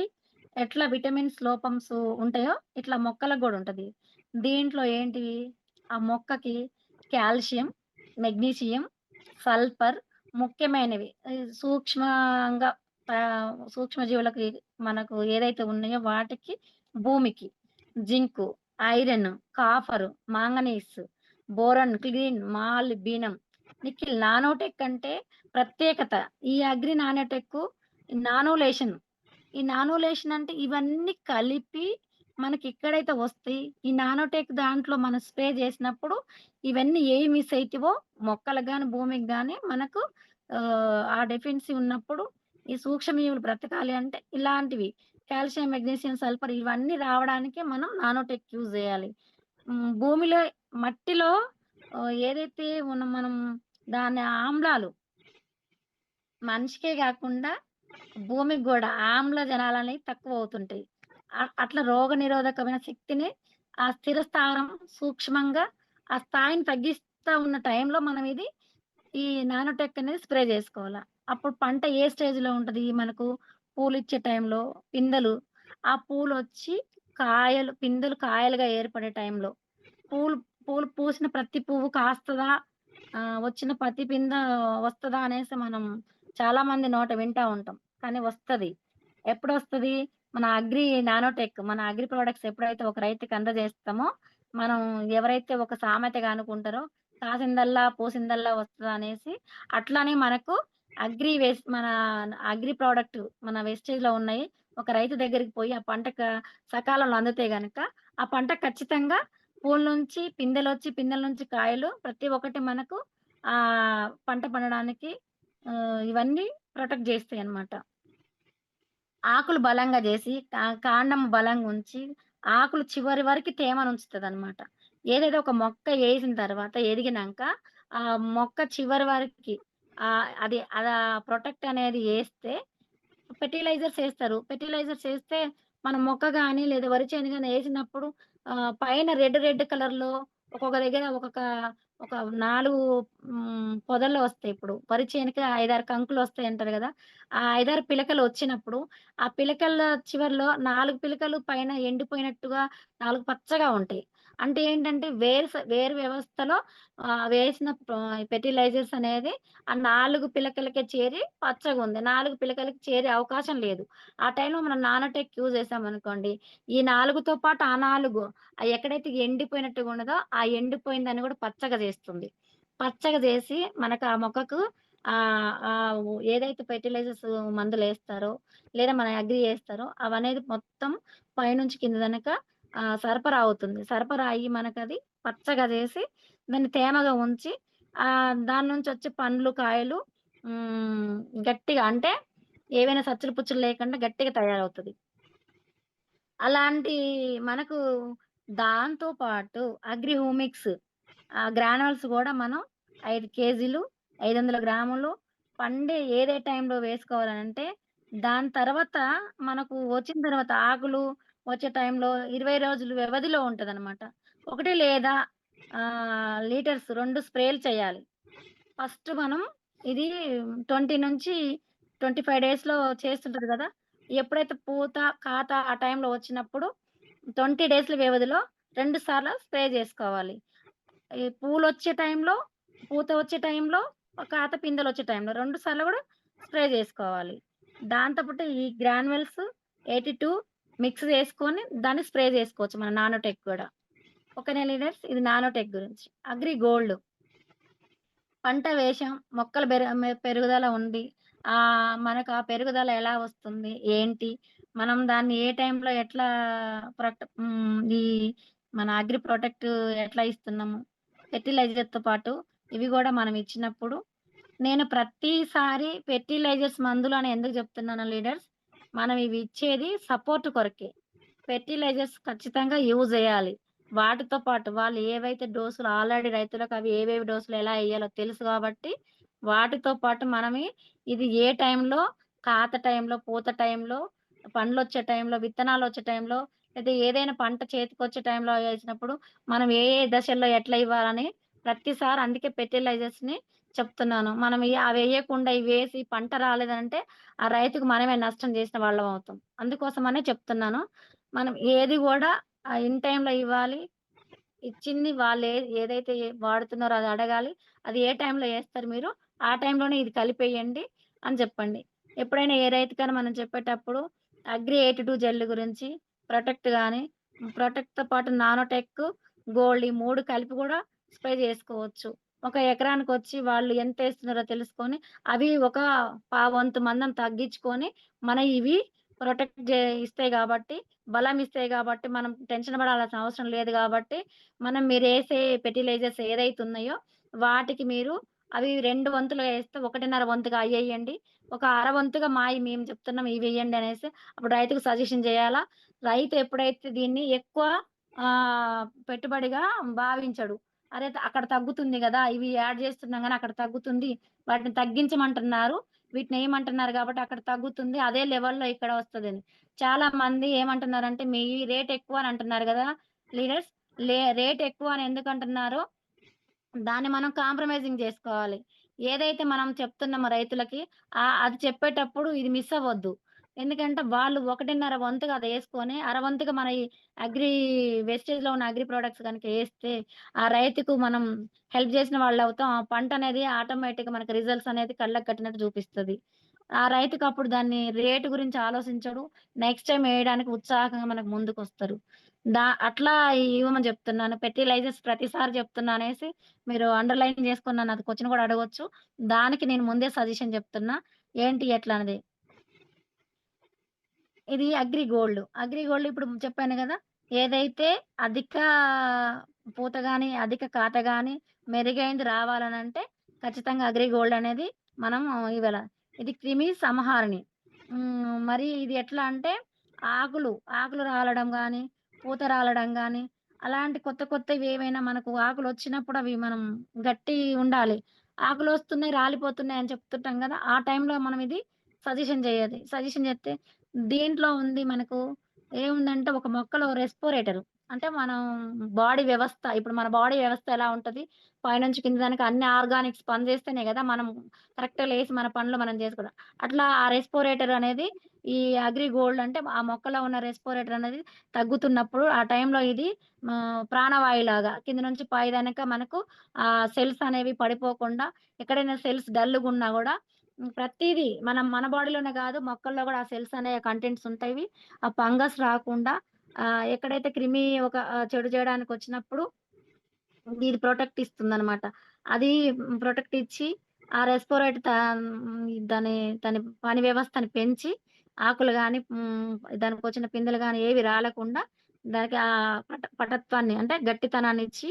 ఎట్లా విటమిన్స్ లోపంస్ ఉంటాయో, ఇట్లా మొక్కలకు గూడా ఉంటది. దీంట్లో ఏంటివి? ఆ మొక్కకి కాల్షియం, మెగ్నీషియం, సల్ఫర్ ముఖ్యమైనవి. సూక్ష్మంగా సూక్ష్మజీవులకి మనకు ఏదైతే ఉన్నాయో వాటికి, భూమికి zinc, iron, copper, manganese, boron, క్లీన్, మాలిబ్డినం, నికెల్. నానోటెక్ అంటే ప్రత్యేకత. ఈ అగ్రి నానోటెక్కు నానోలేషన్. ఈ నానోలేషన్ అంటే ఇవన్నీ కలిపి మనకెక్కడైతే వస్తాయి, ఈ నానోటెక్ దాంట్లో మనం స్ప్రే జేసినప్పుడు ఇవన్నీ ఏవి మిస్ అయితివో మొక్కలకు గాని, భూమికి గాని మనకు ఆ డెఫిషియన్సీ ఉన్నప్పుడు ఈ సూక్ష్మజీవులు బ్రతకాలి అంటే ఇలాంటివి కాల్షియం, మెగ్నీషియం, సల్ఫర్ ఇవన్నీ రావడానికి మనం నానోటెక్ యూజ్ జేయాలి. భూమిలో మట్టిలో ఏదైతే మనం దాని ఆమ్లాలు మనిషికే గాకుండా భూమికి గూడా ఆమ్లజనకాలనేవి తక్కువవుతుంటాయి. అట్లా రోగనిరోధకమైన శక్తిని ఆ స్థిరస్థానం సూక్ష్మంగా ఆ స్థాయిని తగ్గిస్తా ఉన్న టైంలో మనం ఇది ఈ నానోటెక్ అనేది స్ప్రే జేసుకోవాల. అప్పుడు పంట ఏ స్టేజ్‌లో ఉంటది? మనకు పూలిచ్చే టైంలో పిందెలు, ఆ పూలొచ్చి కాయలు పిందెలు కాయలుగా ఏర్పడే టైంలో పూలు పూలు పూసిన ప్రతి పువ్వు కాస్తదా? వచ్చిన ప్రతి పింద వస్తదా? అనేసి మనం చాలామంది నోట వింటా ఉంటాం. కానీ వస్తది. ఎప్పుడొస్తది? మన అగ్రి ప్రొడక్ట్స్ ఎప్పుడైతే ఒక రైతుకి అందజేస్తామో, మనం ఎవరైతే ఒక సామెతగా అనుకుంటారో, కాసిందల్లా పూసిందల్లా వస్తదా అనేసి, అట్లనే మనకు మన అగ్రి ప్రొడక్ట్ మన వేస్టేజ్‌లో ఉన్నాయి. ఒక రైతు దగ్గరికి పోయి ఆ పంట సకాలంలో అందితే గనక, ఆ పంట ఖచ్చితంగా పూల నుంచి పిందెలొచ్చి, పిందెల నుంచి కాయలు ప్రతి ఒక్కటి మనకు పంట పండడానికి ఇవన్నీ ప్రొటెక్ట్ జేస్తాయన్నమాట. ఆకులు బలంగా జేసి, కాండం బలంగుంచి, ఆకులు చివరి వరకి తేమనుంచుతదనమాట. ఏదైతే ఒక మొక్క ఏసిన తర్వాత ఎదిగినంక, ఆ మొక్క చివరి వరకి అదా ప్రొటెక్ట్ అనేది ఏస్తే ఫెర్టిలైజర్స్ ఏస్తే మన మొక్క గాని, లేదా వరి చేను గాని ఏసినప్పుడు పైన రెడ్ కలర్‌లో ఒక్కొక్క దగ్గర ఒక 4 పొదల్లో వస్తాయి ఇప్పుడు. వరి చేనుకి 5, 6 కంకులొస్తాయంటారు గదా! ఆ 5, 6 పిలకలు వచ్చినప్పుడు, ఆ పిలకల చివర్లో 4 పిలకలు పైన ఎండిపోయినట్టుగా 4 పచ్చగా ఉంటాయి. అంటే ఏంటంటే వేరు వ్యవస్థలో వేసిన ఫెర్టిలైజర్స్ అనేది ఆ 4 పిలకలకే చేరి పచ్చగుంది. 4 పిలకలకి చేరే అవకాశం లేదు. ఆ టైంలో మనం నానోటెక్ యూజ్ చేశామనుకోండి, ఈ 4తో పాటు ఆ 4 ఎక్కడైతే ఎండిపోయినట్టుగా ఉన్నదో, ఆ ఎండిపోయిన దాన్ని గూడా పచ్చగా జేస్తుంది. పచ్చగా జేసి మనకు ఆ మొక్కకు ఏదైతే ఫెర్టిలైజర్స్ మందులేస్తారో, లేదా మన అగ్రి ఏస్తారో అవనేది మొత్తం పైనుంచి కింద దానక సరఫరా అవుతుంది. సరఫరా అయ్యి మనకది పచ్చగా జేసి, దాన్ని తేమగా ఉంచి దాని నుంచొచ్చే పండ్లు, కాయలు హ్మ్. గట్టిగా అంటే ఏవైనా సచ్చులు పుచ్చులు లేకుండా గట్టిగా తయారవుతది. అలాంటి మనకు దాంతో పాటు అగ్రి హూమిక్స్ ఆ గ్రాన్యుల్స్ గూడా మనం 5 కేజీలు, 500 గ్రాములు పండే ఏదే టైంలో వేసుకోవాలనంటే, దాని తర్వాత మనకు వచ్చిన తర్వాత ఆకులు వచ్చే టైంలో 20 రోజులు వ్యవధిలో ఉంటదనమాట. 1 లేదా లీటర్స్ 2 స్ప్రేలు చేయాలి. ఫస్ట్ మనం ఇది 20 నుంచి 25 డేస్‌లో చేస్తుంటది గదా! ఎప్పుడైతే పూత, కాత ఆ టైంలో వచ్చినప్పుడు 20 డేస్‌ల వ్యవధిలో 2 సార్లు స్ప్రే జేసుకోవాలి. ఈ పూలొచ్చే టైంలో, పూత వచ్చే టైంలో, కాత పిందెలొచ్చే టైంలో 2 సార్లు గూడా స్ప్రే జేసుకోవాలి. దాంతో పాటు ఈ గ్రాన్యుల్స్ 82 మిక్స్ చేసుకొని దాన్ని స్ప్రే జేసుకోవచ్చు మన నానోటెక్ గూడా. ఓకేనా లీడర్స్? ఇది నానోటెక్ గురించి. అగ్రి గోల్డ్ పంట వేశాం. మొక్కల పెరుగుదల ఉంది. మనకు ఆ పెరుగుదల ఎలా వస్తుంది? ఏంటి? మనం దాన్ని ఏ టైంలో ఎట్లా ఈ మన అగ్రి ప్రొటెక్ట్ ఎట్లా ఇస్తున్నాము? ఫెర్టిలైజర్‌తో పాటు ఇవి గూడా మనం ఇచ్చినప్పుడు నేను ప్రతిసారి ఫెర్టిలైజర్స్ మందులని ఎందుకు జెప్తున్నానో లీడర్స్, మనం ఇవి ఇచ్చేది సపోర్ట్ కొరకే. ఫెర్టిలైజర్స్ ఖచ్చితంగా యూజ్ జేయాలి. వాటితో పాటు వాళ్ళు ఏవైతే డోసులు ఆల్రెడీ రైతులకు అవి ఏవేవి డోసులు ఎలా ఎయ్యాలో తెలుసు గాబట్టి, వాటితో పాటు మనమే ఇది ఏ టైంలో, కాత టైంలో, పూత టైంలో, పండ్లొచ్చే టైంలో, విత్తనాలొచ్చే టైంలో, లేదా ఏదైనా పంట చేతికొచ్చే టైంలో ఏసినప్పుడు, మనం ఏ ఏ దశల్లో ఎట్లా ఇవ్వాలని ప్రతిసారి అందుకే ఫెర్టిలైజర్స్‌ని చెప్తున్నాను. మనం అవెయ్యకుండా ఇవేసి పంట రాలేదంటే, ఆ రైతుకు మనమే నష్టం జేసిన వాళ్ళమవుతాం. అందుకోసమనే చెప్తున్నాను. మనం ఏది గూడా ఇన్ టైమ్‌లో ఇవ్వాలి. ఇచ్చింది ఏదైతే వాడుతున్నారో అది అడగాలి. అది ఏ టైంలో ఏస్తారు మీరు, ఆ టైంలోనే ఇది కలిపేయండి అని జెప్పండి. ఎప్పుడైనా ఏ రైతుకైనా మనం చెప్పేటప్పుడు అగ్రి 82 జెల్ గురించి ప్రొటెక్ట్ గాని, ప్రొటెక్ట్‌తో పాటు నానోటెక్, గోల్డ్ ఈ 3 కలిపి గూడా స్ప్రే జేసుకోవచ్చు. ఒక ఎకరానికొచ్చి వాళ్ళు ఎంతేస్తున్నారో తెలుసుకొని, అవి ఒక పావంతు మందం తగ్గించుకొని, ఇవి ప్రొటెక్ట్ ఇస్తాయి గాబట్టి, బలమిస్తాయి గాబట్టి, మనం టెన్షన్ పడాల్సిన అవసరం లేదు గాబట్టి, మీరేసే ఫెర్టిలైజర్స్ ఏదైతే ఉన్నాయో, వాటికి మీరు అవి 2 వంతులుగా ఏస్తే 1.5 వంతుగా అయ్యేయండి. ఒక అర వంతుగా మేము చెప్తున్నాం ఇవెయ్యండి అనేసి అప్పుడు రైతుకు సజెషన్ జేయాలా. రైతు ఎప్పుడైతే దీన్ని ఎక్కువ పెట్టుబడిగా భావించడు. అరే! అక్కడ తగ్గుతుంది గదా! ఇవి యాడ్ జేస్తున్నాం గానీ అక్కడ తగ్గుతుంది. వాటిని తగ్గించమంటున్నారు. వీటినేయమంటున్నారు గాబట్టి అక్కడ తగ్గుతుంది. అదే లెవెల్‌లో ఇక్కడ వస్తదని. చాలా మంది ఏమంటున్నారంటే, మీ రేట్ ఎక్కువ అని అంటున్నారు గదా! లీడర్స్. రేట్ ఎక్కువ అని ఎందుకంటున్నారో దాన్ని మనం కాంప్రమైజింగ్ జేసుకోవాలి. ఏదైతే మనం చెప్తున్నామో రైతులకి అది చెప్పేటప్పుడు ఇది మిస్ అవ్వద్దు. ఎందుకంటే వాళ్ళు 1.5 వంతుగా అదేసుకొని, అర వంతుగా మన ఈ అగ్రి వేస్టేజ్‌లో ఉన్న అగ్రి ప్రొడక్ట్స్ గనుక ఏస్తే, ఆ రైతుకు మనం హెల్ప్ జేసిన వాళ్ళవుతాం. ఆ పంటనేది ఆటోమేటిక్‌గా మనకు రిజల్ట్స్ అనేది కళ్ళకి కట్టినట్టు చూపిస్తది. ఆ రైతుకప్పుడు దాన్ని రేట్ గురించి ఆలోచించడు. నెక్స్ట్ టైమ్ ఏయడానికి ఉత్సాహంగా మనకు ముందుకొస్తారు. అట్లా ఇవ్వమని జెప్తున్నాను. ఫెర్టిలైజర్స్ ప్రతిసారి జెప్తున్నా అనేసి మీరు అండర్‌లైన్ జేసుకొని నన్ను అది క్వెషన్ గూడా అడగొచ్చు. దానికి నేను ముందే సజెషన్ జెప్తున్నా. ఏంటి ఎట్లా అనేది. ఇది అగ్రి గోల్డ్. అగ్రి గోల్డ్ ఇప్పుడు చెప్పాను గదా! ఏదైతే అధిక పూత గాని, అధిక కాత గాని, మెరుగైంది రావాలనంటే ఖచ్చితంగా అగ్రి గోల్డ్ అనేది మనం ఇవ్వాల. ఇది క్రిమి సంహారిణి. మరి ఇది ఎట్లా అంటే ఆకులు రాలడం గాని, పూత రాలడం గాని, అలాంటి కొత్త కొత్తవి ఏవైనా మనకు ఆకులొచ్చినప్పుడు అవి మనం గట్టి ఉండాలి. ఆకులొస్తున్నాయి, రాలిపోతున్నాయి అని చెప్తుంటాం గదా! ఆ టైంలో మనం ఇది సజెషన్ జేత్తే దీంట్లో ఉంది మనకు ఏముందంటే ఒక మొక్కలో రెస్పిరేటర్. అంటే మనం ఇప్పుడు మన బాడీ వ్యవస్థ ఎలా ఉంటది? పైనుంచి కింద దాకా అన్ని ఆర్గానిక్స్ పనిచేస్తేనే గదా! మనం కరెక్ట్‌గా లేసి మన పనులు మనం చేసుకోవడం. అట్లా ఆ రెస్పిరేటర్ అనేది ఈ అగ్రి గోల్డ్ అంటే ఆ మొక్కలో ఉన్న రెస్పిరేటర్ అనేది తగ్గుతున్నప్పుడు ఆ టైంలో ఇది ప్రాణవాయువులాగా కింద నుంచి పై దానక మనకు సెల్స్ అనేవి పడిపోకుండా ఎక్కడైనా సెల్స్ డల్‌గున్నా గూడా ప్రతీదీ మన బాడీలోనే గాదు మొక్కల్లో గూడా ఆ సెల్స్ అనే కంటెంట్స్ ఉంటాయి. ఆ ఫంగస్ రాకుండా ఎక్కడైతే క్రిమి చెడు చేయడానికొచ్చినప్పుడు ఇది ప్రొటెక్ట్ ఇస్తుందనమాట. అది ప్రొటెక్ట్ ఇచ్చి ఆ రెస్పిరేట్ దాని దాని పని వ్యవస్థని పెంచి ఆకులు గాని, దానికొచ్చిన పిందెలు గాని ఏవి రాలకుండా దానికి పటత్వాన్ని అంటే గట్టితనాన్నిచ్చి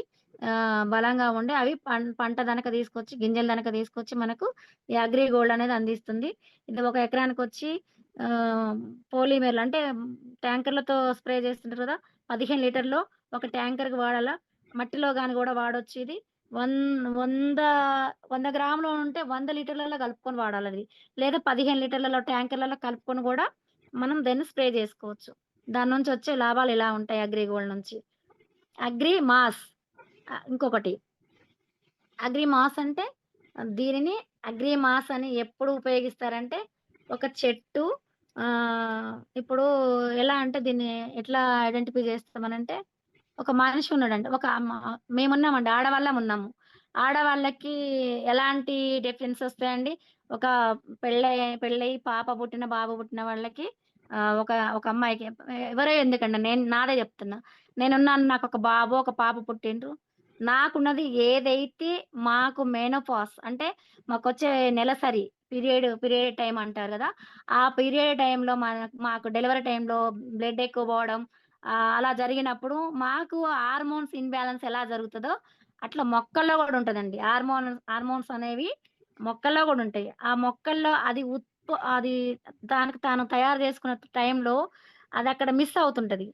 బలంగా ఉండి అవి పంట గనక తీసుకొచ్చి గింజలు గనక తీసుకొచ్చి మనకు ఈ అగ్రి గోల్డ్ అనేది అందిస్తుంది. ఇది ఒక ఎకరానికొచ్చి ఆహ్, పోలీమెర్లు అంటే ట్యాంకర్‌లతో స్ప్రే చేస్తుంటారు కదా! 15 లీటర్‌లో ఒక ట్యాంకర్‌కి వాడాలా. మట్టిలో గాని గూడా వాడొచ్చు ఇది. వన్ 100, 100 గ్రాములు ఉంటే 100 లీటర్లలో కలుపుకొని వాడాలది. లేదా 15 లీటర్లలో ట్యాంకర్‌లలో కలుపుకొని గూడా మనం దాన్ని స్ప్రే జేసుకోవచ్చు. దాని నుంచి వచ్చే లాభాలు ఇలా ఉంటాయి అగ్రిగోల్డ్ నుంచి. అగ్రి మాస్ ఇంకొకటి అగ్రి మాస్ అంటే దీనిని అగ్రి మాస్ అని ఎప్పుడు ఉపయోగిస్తారంటే ఒక చెట్టు ఇప్పుడు ఎలా అంటే దీన్ని ఎట్లా ఐడెంటిఫై చేస్తామనంటే ఒక మనిషి ఉన్నాడండి. మేమున్నామండి. ఆడవాళ్ళం ఉన్నాము. ఆడవాళ్ళకి ఎలాంటి డిఫరెన్స్ ఒస్తాయండి? ఒక పెళ్ళై పాప పుట్టిన, బాబు పుట్టిన వాళ్ళకి ఒక ఒక అమ్మాయికి ఎవరో ఎందుకండి నాదే జెప్తున్నా. నేనున్నాను. నాకొక బాబు, ఒక పాప పుట్టిండ్రు. నాకున్నది ఏదైతే మాకు మెనోపాజ్ అంటే మాకొచ్చే నెలసరి పీరియడ్ టైమ్ అంటారు గదా! ఆ పీరియడ్ టైమ్‌లో మాకు డెలివరీ టైమ్‌లో బ్లడ్ ఎక్కువ పోవడం అలా జరిగినప్పుడు మాకు హార్మోన్స్ ఇంబాలెన్స్ ఎలా జరుగుతదో, అట్లా మొక్కల్లో గూడా ఉంటదండి. హార్మోన్స్ అనేవి మొక్కల్లో గూడా ఉంటాయి. ఆ మొక్కల్లో అది దానికి తాను తయారు చేసుకున్న టైంలో అదక్కడ మిస్ అవుతుంటది.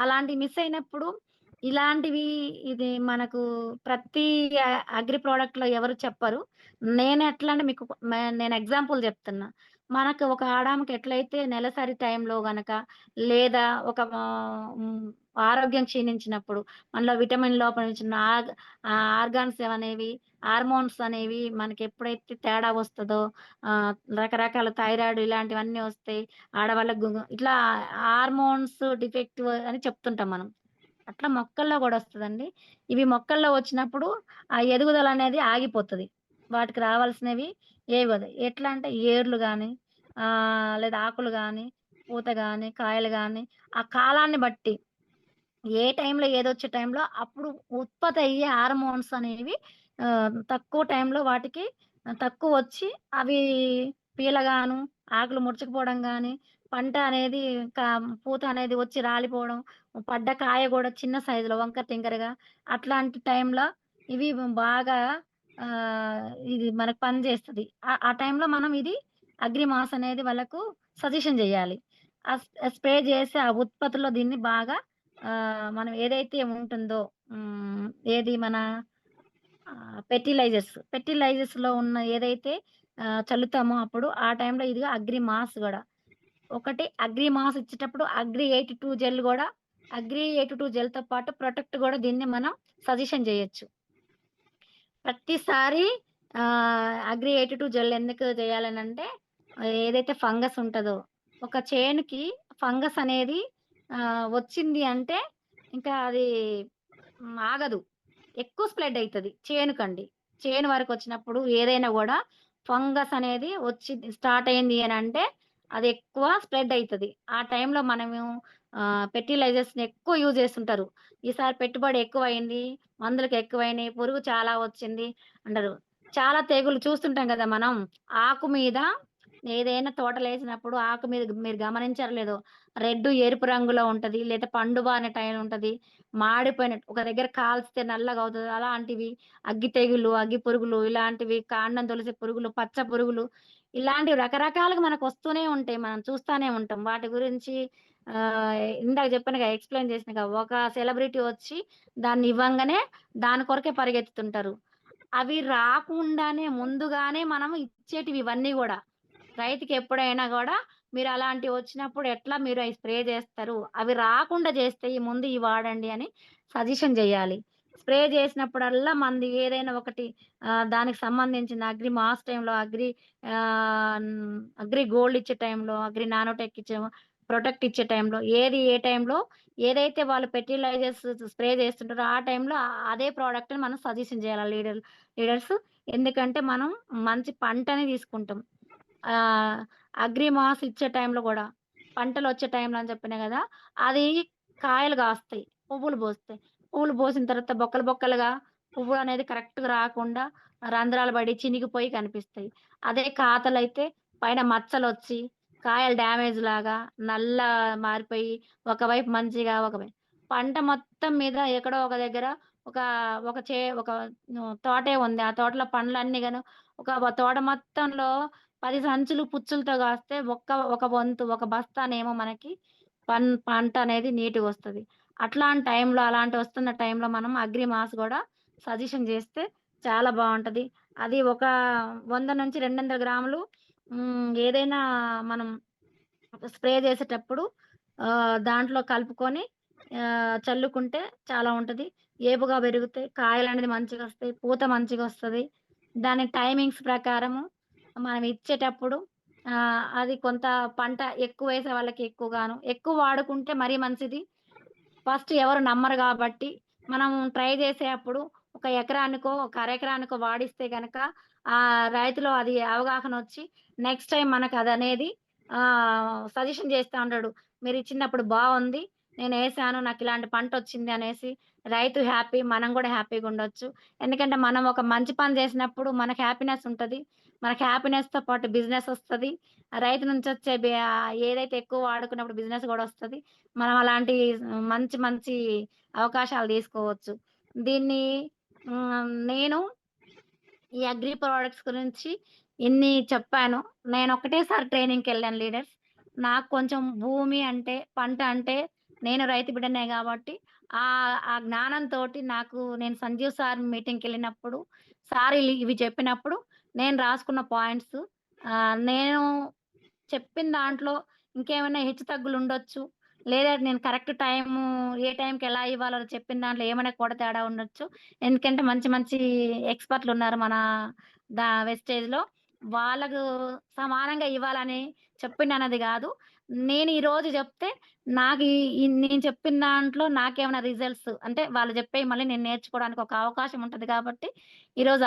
అలాంటివి మిస్ అయినప్పుడు ఇలాంటివి ఇది మనకు ప్రతి అగ్రి ప్రొడక్ట్‌లో ఎవరు చెప్పరు. నేనెట్లా అంటే మీకు నేను ఎగ్జాంపుల్ జెప్తున్నా. మనకు ఒక ఆడామెకి ఎట్లయితే నెలసరి టైంలో గనక లేదా హ్మ్, ఆరోగ్యం క్షీణించినప్పుడు మనలో విటమిన్ లోపం వచ్చిన ఆర్గాన్స్ అనేవి, హార్మోన్స్ అనేవి మనకెప్పుడైతే తేడా వస్తదో ఆహ్, రకరకాల థైరాయిడ్ ఇలాంటివన్నీ వస్తాయి. ఆడవాళ్ళకి ఇట్లా హార్మోన్స్ డిఫెక్టివ్ అని చెప్తుంటాం మనం. అట్లా మొక్కల్లో గూడా ఒస్తదండి. ఇవి మొక్కల్లో వచ్చినప్పుడు ఆ ఎదుగుదలనేది ఆగిపోతది. వాటికి రావాల్సినవి ఏవదు. ఎట్లా అంటే ఏర్లు గాని, లేదా ఆకులు గాని, పూత గాని, కాయలు గాని, ఆ కాలాన్ని బట్టి ఏ టైంలో ఏదొచ్చే టైంలో అప్పుడు ఉత్పత్తయ్యే హార్మోన్స్ అనేవి తక్కువ టైంలో వాటికి తక్కువొచ్చి అవి పీలగాను, ఆకులు ముడుచుకుపోవడం గాని, పంట అనేది కా పూత అనేది వచ్చి రాలిపోవడం, పడ్డ కాయ గూడా చిన్న సైజులో వంకర టింకరగా అట్లాంటి టైంలో ఇవి బాగా ఇది మనకు పని జేస్తది. ఆ టైంలో మనం ఇది అగ్రిమాస్ అనేది వాళ్ళకు సజెషన్ జేయాలి. స్ప్రే జేసి ఆ ఉత్పత్తిలో దీన్ని బాగా మనం ఏదైతే ఉంటుందో హ్మ్. ఏది మన ఫెర్టిలైజర్స్‌లో ఉన్న ఏదైతే చల్లుతామో అప్పుడు ఆ టైంలో ఇదిగో అగ్రి మాస్ గూడా. ఒకటి అగ్రి మాస్ ఇచ్చేటప్పుడు అగ్రి 82 జెల్ గూడా అగ్రి 82 జెల్‌తో పాటు ప్రొటెక్ట్ గూడా దీన్ని మనం సజెషన్ జేయొచ్చు. ప్రతిసారి అగ్రి 82 జెల్ ఎందుకు జేయాలనంటే ఏదైతే ఫంగస్ ఉంటదో ఒక చేనుకి ఫంగస్ అనేది వచ్చింది అంటే ఇంకా అది ఆగదు. ఎక్కువ స్ప్రెడ్ అయితది చేనుకండి. చేను వరకొచ్చినప్పుడు ఏదైనా గూడా ఫంగస్ అనేది స్టార్ట్ అయింది అనంటే అది ఎక్కువ స్ప్రెడ్ అయితది. ఆ టైంలో మనము ఫెర్టిలైజర్స్‌ని ఎక్కువ యూజ్ చేస్తుంటారు. ఈసారి పెట్టుబడి ఎక్కువయింది, మందులకి ఎక్కువైనాయి, పురుగు చాలా వచ్చింది అంటారు. చాలా తెగులు చూస్తుంటాం గదా మనం. ఆకు మీద ఏదైనా తోటలేసినప్పుడు ఆకు మీద మీరు గమనించారో లేదో ఎరుపు రంగులో ఉంటది. లేదా పండు బారిన టైం ఉంటది. మాడిపోయినట్టు ఒక దగ్గర కాల్స్తే నల్లగవుతది. అలాంటివి అగ్గి తెగులు, అగ్గి పురుగులు ఇలాంటివి కాండం తొలిచే పురుగులు, పచ్చ పురుగులు ఇలాంటివి రకరకాలుగా మనకొస్తూనే ఉంటాయి. మనం చూస్తానే ఉంటాం. వాటి గురించి ఇందాక చెప్పానుగా ఎక్స్‌ప్లెయిన్ చేసినగా ఒక సెలబ్రిటీ వచ్చి దాన్నివ్వంగానే దాని కొరకే పరిగెత్తుతుంటారు. అవి రాకుండానే ముందుగానే మనం ఇచ్చేటివి ఇవన్నీ గూడా. రైతుకెప్పుడైనా గూడా మీరలాంటివొచ్చినప్పుడు ఎట్లా మీరు అయి స్ప్రే జేస్తారు? అవి రాకుండా జేస్తే ముందు ఇయి వాడండి అని సజెషన్ జేయాలి. స్ప్రే జేసినప్పుడల్లా మనది ఏదైనా ఒకటి దానికి సంబంధించిన మాస్ టైమ్‌లో అగ్రి గోల్డ్ ఇచ్చే టైంలో, అగ్రి నానోటెక్ ప్రొటెక్ట్ ఇచ్చే టైంలో ఏ టైంలో ఏదైతే వాళ్ళు ఫెర్టిలైజర్స్ స్ప్రే జేస్తుంటారో ఆ టైంలో అదే ప్రొడక్ట్‌ని మనం సజెషన్ జేయాలి లీడర్స్. ఎందుకంటే మనం మంచి పంటని తీసుకుంటాం. ఆహ్, అగ్రి మాస్ ఇచ్చే టైంలో గూడా, పంటలొచ్చే టైంలో అని చెప్పినా గదా! అది కాయలు గాస్తాయి. పువ్వులు పూస్తాయి. పువ్వులు పూసిన తర్వాత బొక్కలు బొక్కలుగా పువ్వనేది కరెక్ట్‌గా రాకుండా రంధ్రాలు పడి చినిగిపోయి కనిపిస్తాయి. అదే కాతలైతే పైన మచ్చలొచ్చి, కాయలు డ్యామేజ్ లాగా నల్ల మారిపోయి, ఒకవైపు మంచిగా పంట మొత్తం మీద ఎక్కడో ఒక దగ్గర ఒక ఒక తోటే ఉంది. ఆ తోటలో పండ్లన్నీ ఒక తోట మొత్తంలో 10 సంచులు పుచ్చులతో కాస్తే ఒక వంతు ఒక బస్తానేమో మనకి పంట అనేది నీట్‌గొస్తది. అలాంటి వస్తున్న టైంలో మనం అగ్రి మాస్ గూడా సజెషన్ జేస్తే చాలా బావుంటది. అది ఒక 100-200 గ్రాములు ఏదైనా మనం స్ప్రే చేసేటప్పుడు దాంట్లో కలుపుకొని చల్లుకుంటే చాలా ఉంటది. ఏపుగా పెరుగుతాయి. కాయలనేది మంచిగొస్తాయి. పూత మంచిగొస్తది. దాని టైమింగ్స్ ప్రకారము మనం ఇచ్చేటప్పుడు అది కొంత పంట ఎక్కువేసే వాళ్ళకి ఎక్కువగాను, ఎక్కువ వాడుకుంటే మరీ మంచిది. ఫస్ట్ ఎవరు నమ్మరు గాబట్టి, మనం ట్రై జేసేప్పుడు ఒక ఎకరానికో, ఒక అరెకరానికో వాడిస్తే గనక రైతులో అది అవగాహనొచ్చి నెక్స్ట్ టైమ్ మనకదనేది సజెషన్ జేస్తా ఉంటాడు. మీరిచ్చినప్పుడు బావుంది. నేనేసాను. నాకిలాంటి పంటొచ్చింది అనేసి రైతు హ్యాపీ. మనం గూడా హ్యాపీగుండొచ్చు. ఎందుకంటే మనం ఒక మంచి పని జేసినప్పుడు మనకు హ్యాపీనెస్ ఉంటది. మనకి హ్యాపీనెస్‌తో పాటు బిజినెసొస్తది. రైతు నుంచొచ్చే ఏదైతే ఎక్కువ వాడుకున్నప్పుడు బిజినెస్ గూడా ఒస్తది. మనం అలాంటి మంచి మంచి అవకాశాలు తీసుకోవచ్చు. దీన్ని నేను ఈ అగ్రి ప్రొడక్ట్స్ గురించి ఇన్ని చెప్పాను. నేనొకటేసారి ట్రైనింగ్‌కెళ్ళాను లీడర్స్. నాకు కొంచెం భూమి అంటే, పంట అంటే నేను రైతు బిడ్డనే గాబట్టి ఆ జ్ఞానంతోటి నేను సంజీవ్ సార్ మీటింగ్‌కెళ్ళినప్పుడు సార్ ఇవి చెప్పినప్పుడు నేను రాసుకున్న పాయింట్స్ నేను చెప్పిన దాంట్లో ఇంకేమైనా హెచ్చుతగ్గులుండొచ్చు. లేదా నేను కరెక్ట్ ఏ టైంకి ఎలా ఇవ్వాలో చెప్పిన దాంట్లో ఏమైనా కూడా తేడా ఉండొచ్చు. ఎందుకంటే మంచి మంచి ఎక్స్‌పర్ట్‌లున్నారు మన వెస్టేజ్‌లో. వాళ్ళకు సమానంగా ఇవ్వాలని చెప్పిందన్నది గాదు. నేను ఈరోజు జెప్తే నాకు ఈ ఈ నేను చెప్పిన దాంట్లో నాకేమైనా రిజల్ట్స్ అంటే వాళ్ళు జెప్పేయి మళ్ళీ నేను నేర్చుకోవడానికి ఒక అవకాశం ఉంటది కాబట్టి, ఈరోజు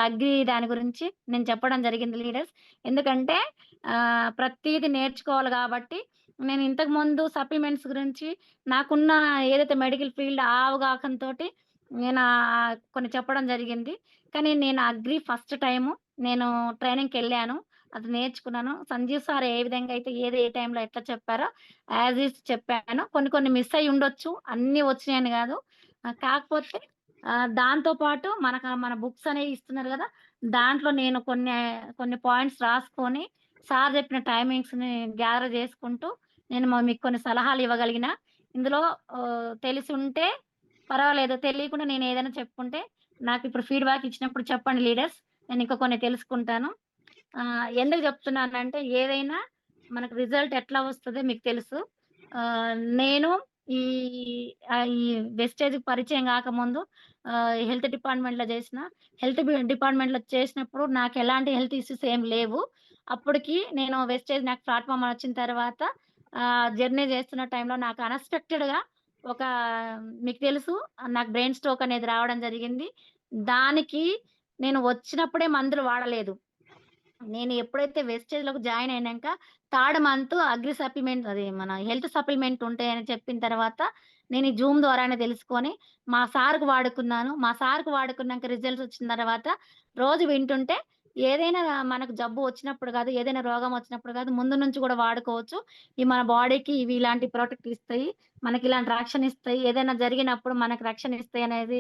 దాని గురించి నేను చెప్పడం జరిగింది లీడర్స్. ఎందుకంటే ప్రతీది నేర్చుకోవాలి గాబట్టి, నేను ఇంతకుముందు సప్లిమెంట్స్ గురించి నాకున్న ఏదైతే మెడికల్ ఫీల్డ్ అవగాహనతోటి నేను కొన్ని చెప్పడం జరిగింది. కానీ నేను ఫస్ట్ టైము నేను ట్రైనింగ్‌కెళ్ళాను. అది నేర్చుకున్నాను. సంజీవ్ సార్ ఏ విధంగా అయితే ఏ టైంలో ఎట్లా చెప్పారో యాజ్ ఈజ్ చెప్పాను. కొన్ని కొన్ని మిస్ అయ్యి ఉండొచ్చు. అన్నీ వచ్చినాయని గాదు. కాకపోతే దాంతో పాటు మన బుక్స్ అనేవి ఇస్తున్నారు గదా! దాంట్లో నేను కొన్ని పాయింట్స్ రాసుకొని సార్ జెప్పిన టైమింగ్స్‌ని గ్యాదర్ జేసుకుంటూ నేను మీకు కొన్ని సలహాలు ఇవ్వగలిగిన. ఇందులో తెలిసుంటే పర్వాలేదు. తెలియకుండా నేనేదైనా చెప్పుకుంటే నాకిప్పుడు ఫీడ్‌బ్యాక్ ఇచ్చినప్పుడు చెప్పండి లీడర్స్. నేనింకా కొన్ని తెలుసుకుంటాను. ఎందుకు జెప్తున్నానంటే ఏదైనా మనకు రిజల్ట్ ఎట్లా వస్తదో మీకు తెలుసు. నేను ఈ ఈ వెస్టేజ్‌కి పరిచయం గాకముందు హెల్త్ డిపార్ట్‌మెంట్‌లో జేసిన. డిపార్ట్‌మెంట్‌లో చేసినప్పుడు నాకెలాంటి హెల్త్ ఇష్యూస్ ఏమి లేవు. అప్పటికి నేను నాకు ప్లాట్‌ఫార్మ్ వచ్చిన తర్వాత జర్నీ జేస్తున్న టైంలో నాకు అన్‌ఎక్స్‌పెక్టెడ్‌గా ఒక మీకు తెలుసు నాకు బ్రెయిన్ స్ట్రోక్ అనేది రావడం జరిగింది. దానికి నేను వచ్చినప్పుడే మందులు వాడలేదు. నేను ఎప్పుడైతే వెస్టేజ్‌లోకి జాయిన్ అయినంక థర్డ్ మంత్ అగ్రి సప్లిమెంట్ అది మన హెల్త్ సప్లిమెంట్ ఉంటాయని చెప్పిన తర్వాత, నేను ఈ జూమ్ ద్వారానే తెలుసుకొని మా సార్‌కి వాడుకున్నాను. మా సార్‌కి వాడుకున్నాక రిజల్ట్స్ వచ్చిన తర్వాత రోజు వింటుంటే ఏదైనా మనకు జబ్బు వచ్చినప్పుడు గాదు, ఏదైనా రోగం వచ్చినప్పుడు గాదు, ముందు నుంచి గూడా వాడుకోవచ్చు. మన బాడీకి ఇవి ఇలాంటి ప్రొటెక్ట్ ఇస్తాయి. మనకిలాంటి రక్షణ ఇస్తాయి. ఏదైనా జరిగినప్పుడు మనకు రక్షణ ఇస్తాయి అనేది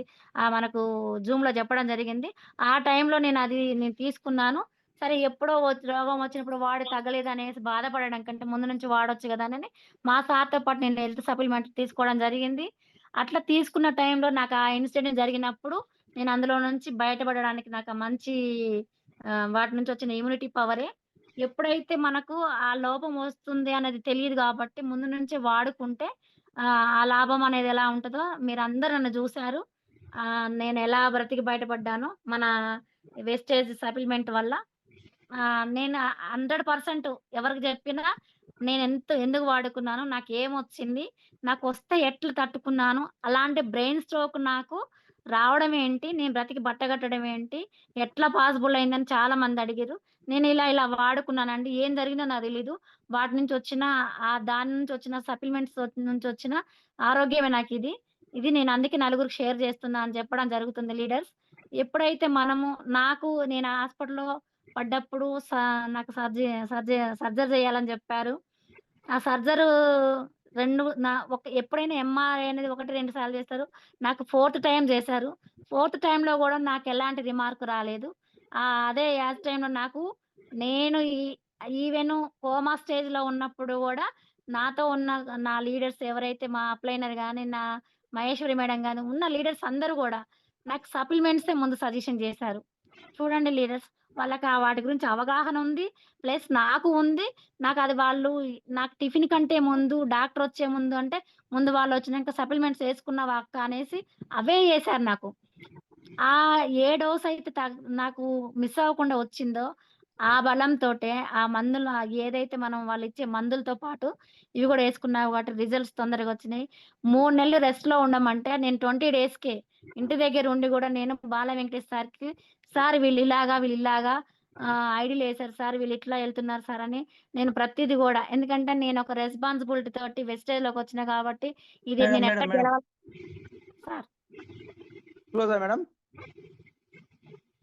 మనకు జూమ్‌లో చెప్పడం జరిగింది. ఆ టైంలో నేను తీసుకున్నాను. సరే ఎప్పుడో రోగం వచ్చినప్పుడు వాడి తగ్గలేదనేసి బాధపడడం కంటే ముందు నుంచి వాడొచ్చు గదానని మా సార్‌తో పాటు నేను హెల్త్ సప్లిమెంట్ తీసుకోవడం జరిగింది. అట్లా తీసుకున్న టైంలో నాకు ఆ ఇన్సిడెంట్ జరిగినప్పుడు నేను అందులో నుంచి బయటపడడానికి నాకు మంచి వాటి నుంచి వచ్చిన ఇమ్యూనిటీ పవరే. ఎప్పుడైతే మనకు ఆ లోపం వస్తుంది అనేది తెలీదు గాబట్టి ముందు నుంచే వాడుకుంటే ఆ లాభం అనేది ఎలా ఉంటదో మీరందరూ నన్ను జూసారు. నేనెలా బ్రతికి బయటపడ్డానో మన వేస్టేజ్ సప్లిమెంట్ వల్ల. నేను 100% ఎవరికి జెప్పినా ఎందుకు వాడుకున్నాను, నాకేమొచ్చింది, నాకొస్తే ఎట్లా తట్టుకున్నాను, అలాంటి బ్రెయిన్ స్ట్రోక్ నాకు రావడం ఏంటి, నేను బ్రతికి బట్టగట్టడం ఏంటి, ఎట్లా పాసిబుల్ అయిందని చాలా మంది అడిగిర్రు. నేను ఇలా వాడుకున్నానండి. ఏం జరిగిందో నాకు తెలీదు. వాటి నుంచి వచ్చిన దాని నుంచి వచ్చిన సప్లిమెంట్స్ నుంచొచ్చిన ఆరోగ్యమే నాకిది. ఇది నేను అందుకే నలుగురికి షేర్ చేస్తున్నా అని చెప్పడం జరుగుతుంది లీడర్స్. ఎప్పుడైతే నేను హాస్పిటల్‌లో పడ్డప్పుడు నాకు సర్జరీ చేయాలని జెప్పారు. ఆ సర్జరు 2 నా ఒక ఎప్పుడైనా ఎంఆర్ఐ అనేది 1, 2 సార్లు చేస్తారు. నాకు ఫోర్త్ టైమ్ జేశారు. ఫోర్త్ టైమ్‌లో గూడా నాకెలాంటి రిమార్క్ రాలేదు. అదే యాజ్ టైమ్‌లో నేను ఈవెను కోమా స్టేజ్‌లో ఉన్నప్పుడు గూడా నాతో ఉన్న నా లీడర్స్ ఎవరైతే మా అప్‌లైనర్ గాని, మహేశ్వరి మేడం గాని ఉన్న లీడర్స్ అందరూ గూడా నాకు సప్లిమెంట్సే ముందు సజెషన్ జేశారు. చూడండి లీడర్స్ వాళ్ళకి వాటి గురించి అవగాహన ఉంది. ప్లస్ నాకు ఉంది. నాకది వాళ్ళు నాకు టిఫిన్ కంటే ముందు డాక్టరొచ్చే ముందు అంటే, ముందు వాళ్ళొచ్చినంక సప్లిమెంట్స్ ఏసుకున్నావా అక్క అనేసి అవే ఏశారు నాకు. ఏ డోస్ అయితే నాకు మిస్ అవ్వకుండా వచ్చిందో, ఆ బలంతోటే ఆ మందులు ఏదైతే మనం వాళ్ళిచ్చే మందులతో పాటు ఇవి గూడా యేసుకున్నా వాటి రిజల్ట్స్ తొందరగా వచ్చినాయి. 3 నెలలు రెస్ట్‌లో ఉండమంటే నేను 20 డేస్‌కే ఇంటి దగ్గర ఉండి గూడా నేను బాల వెంకటేష్ సార్‌కి సార్ వీళ్ళిలాగా ఐడీలేసారు సార్ వీళ్ళిట్లా ఎళ్తున్నారు సార్ అని నేను ప్రతీది గూడా ఎందుకంటే నేనొక రెస్పాన్సిబిలిటీ తోటి వెస్టేజ్‌లోకొచ్చిన కాబట్టి ఇది మేడం, మేడం, నేనెక్కడ మేడం. గెలవాలి సార్. క్లోజా మేడం?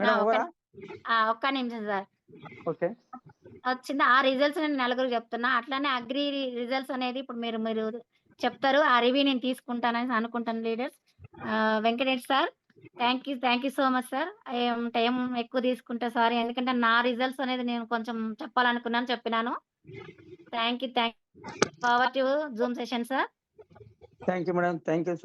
ఆ! మేడం ఓవరా? ఒక్క నిమిషం సార్. ఓకే. వచ్చింది. ఆ రిజల్ట్స్ నేను నలుగురికి చెప్తున్నా. అట్లనే అగ్రి రిజల్ట్స్ అనేది ఇప్పుడు మీరు మీరు చెప్తారు. ఆ రివ్యూ నేను తీసుకుంటాననేసి అనుకుంటాను leaders. Venkatesh sir thank you so much sir. Time ఎక్కువ తీసుకుంటా సారీ. ఎందుకంటే నా రిజల్ట్స్ అనేది నేను కొంచెం చెప్పాలనుకున్నాను చెప్పినాను. Thank you. Power to Zoom session sir. Thank you madam. Thank you.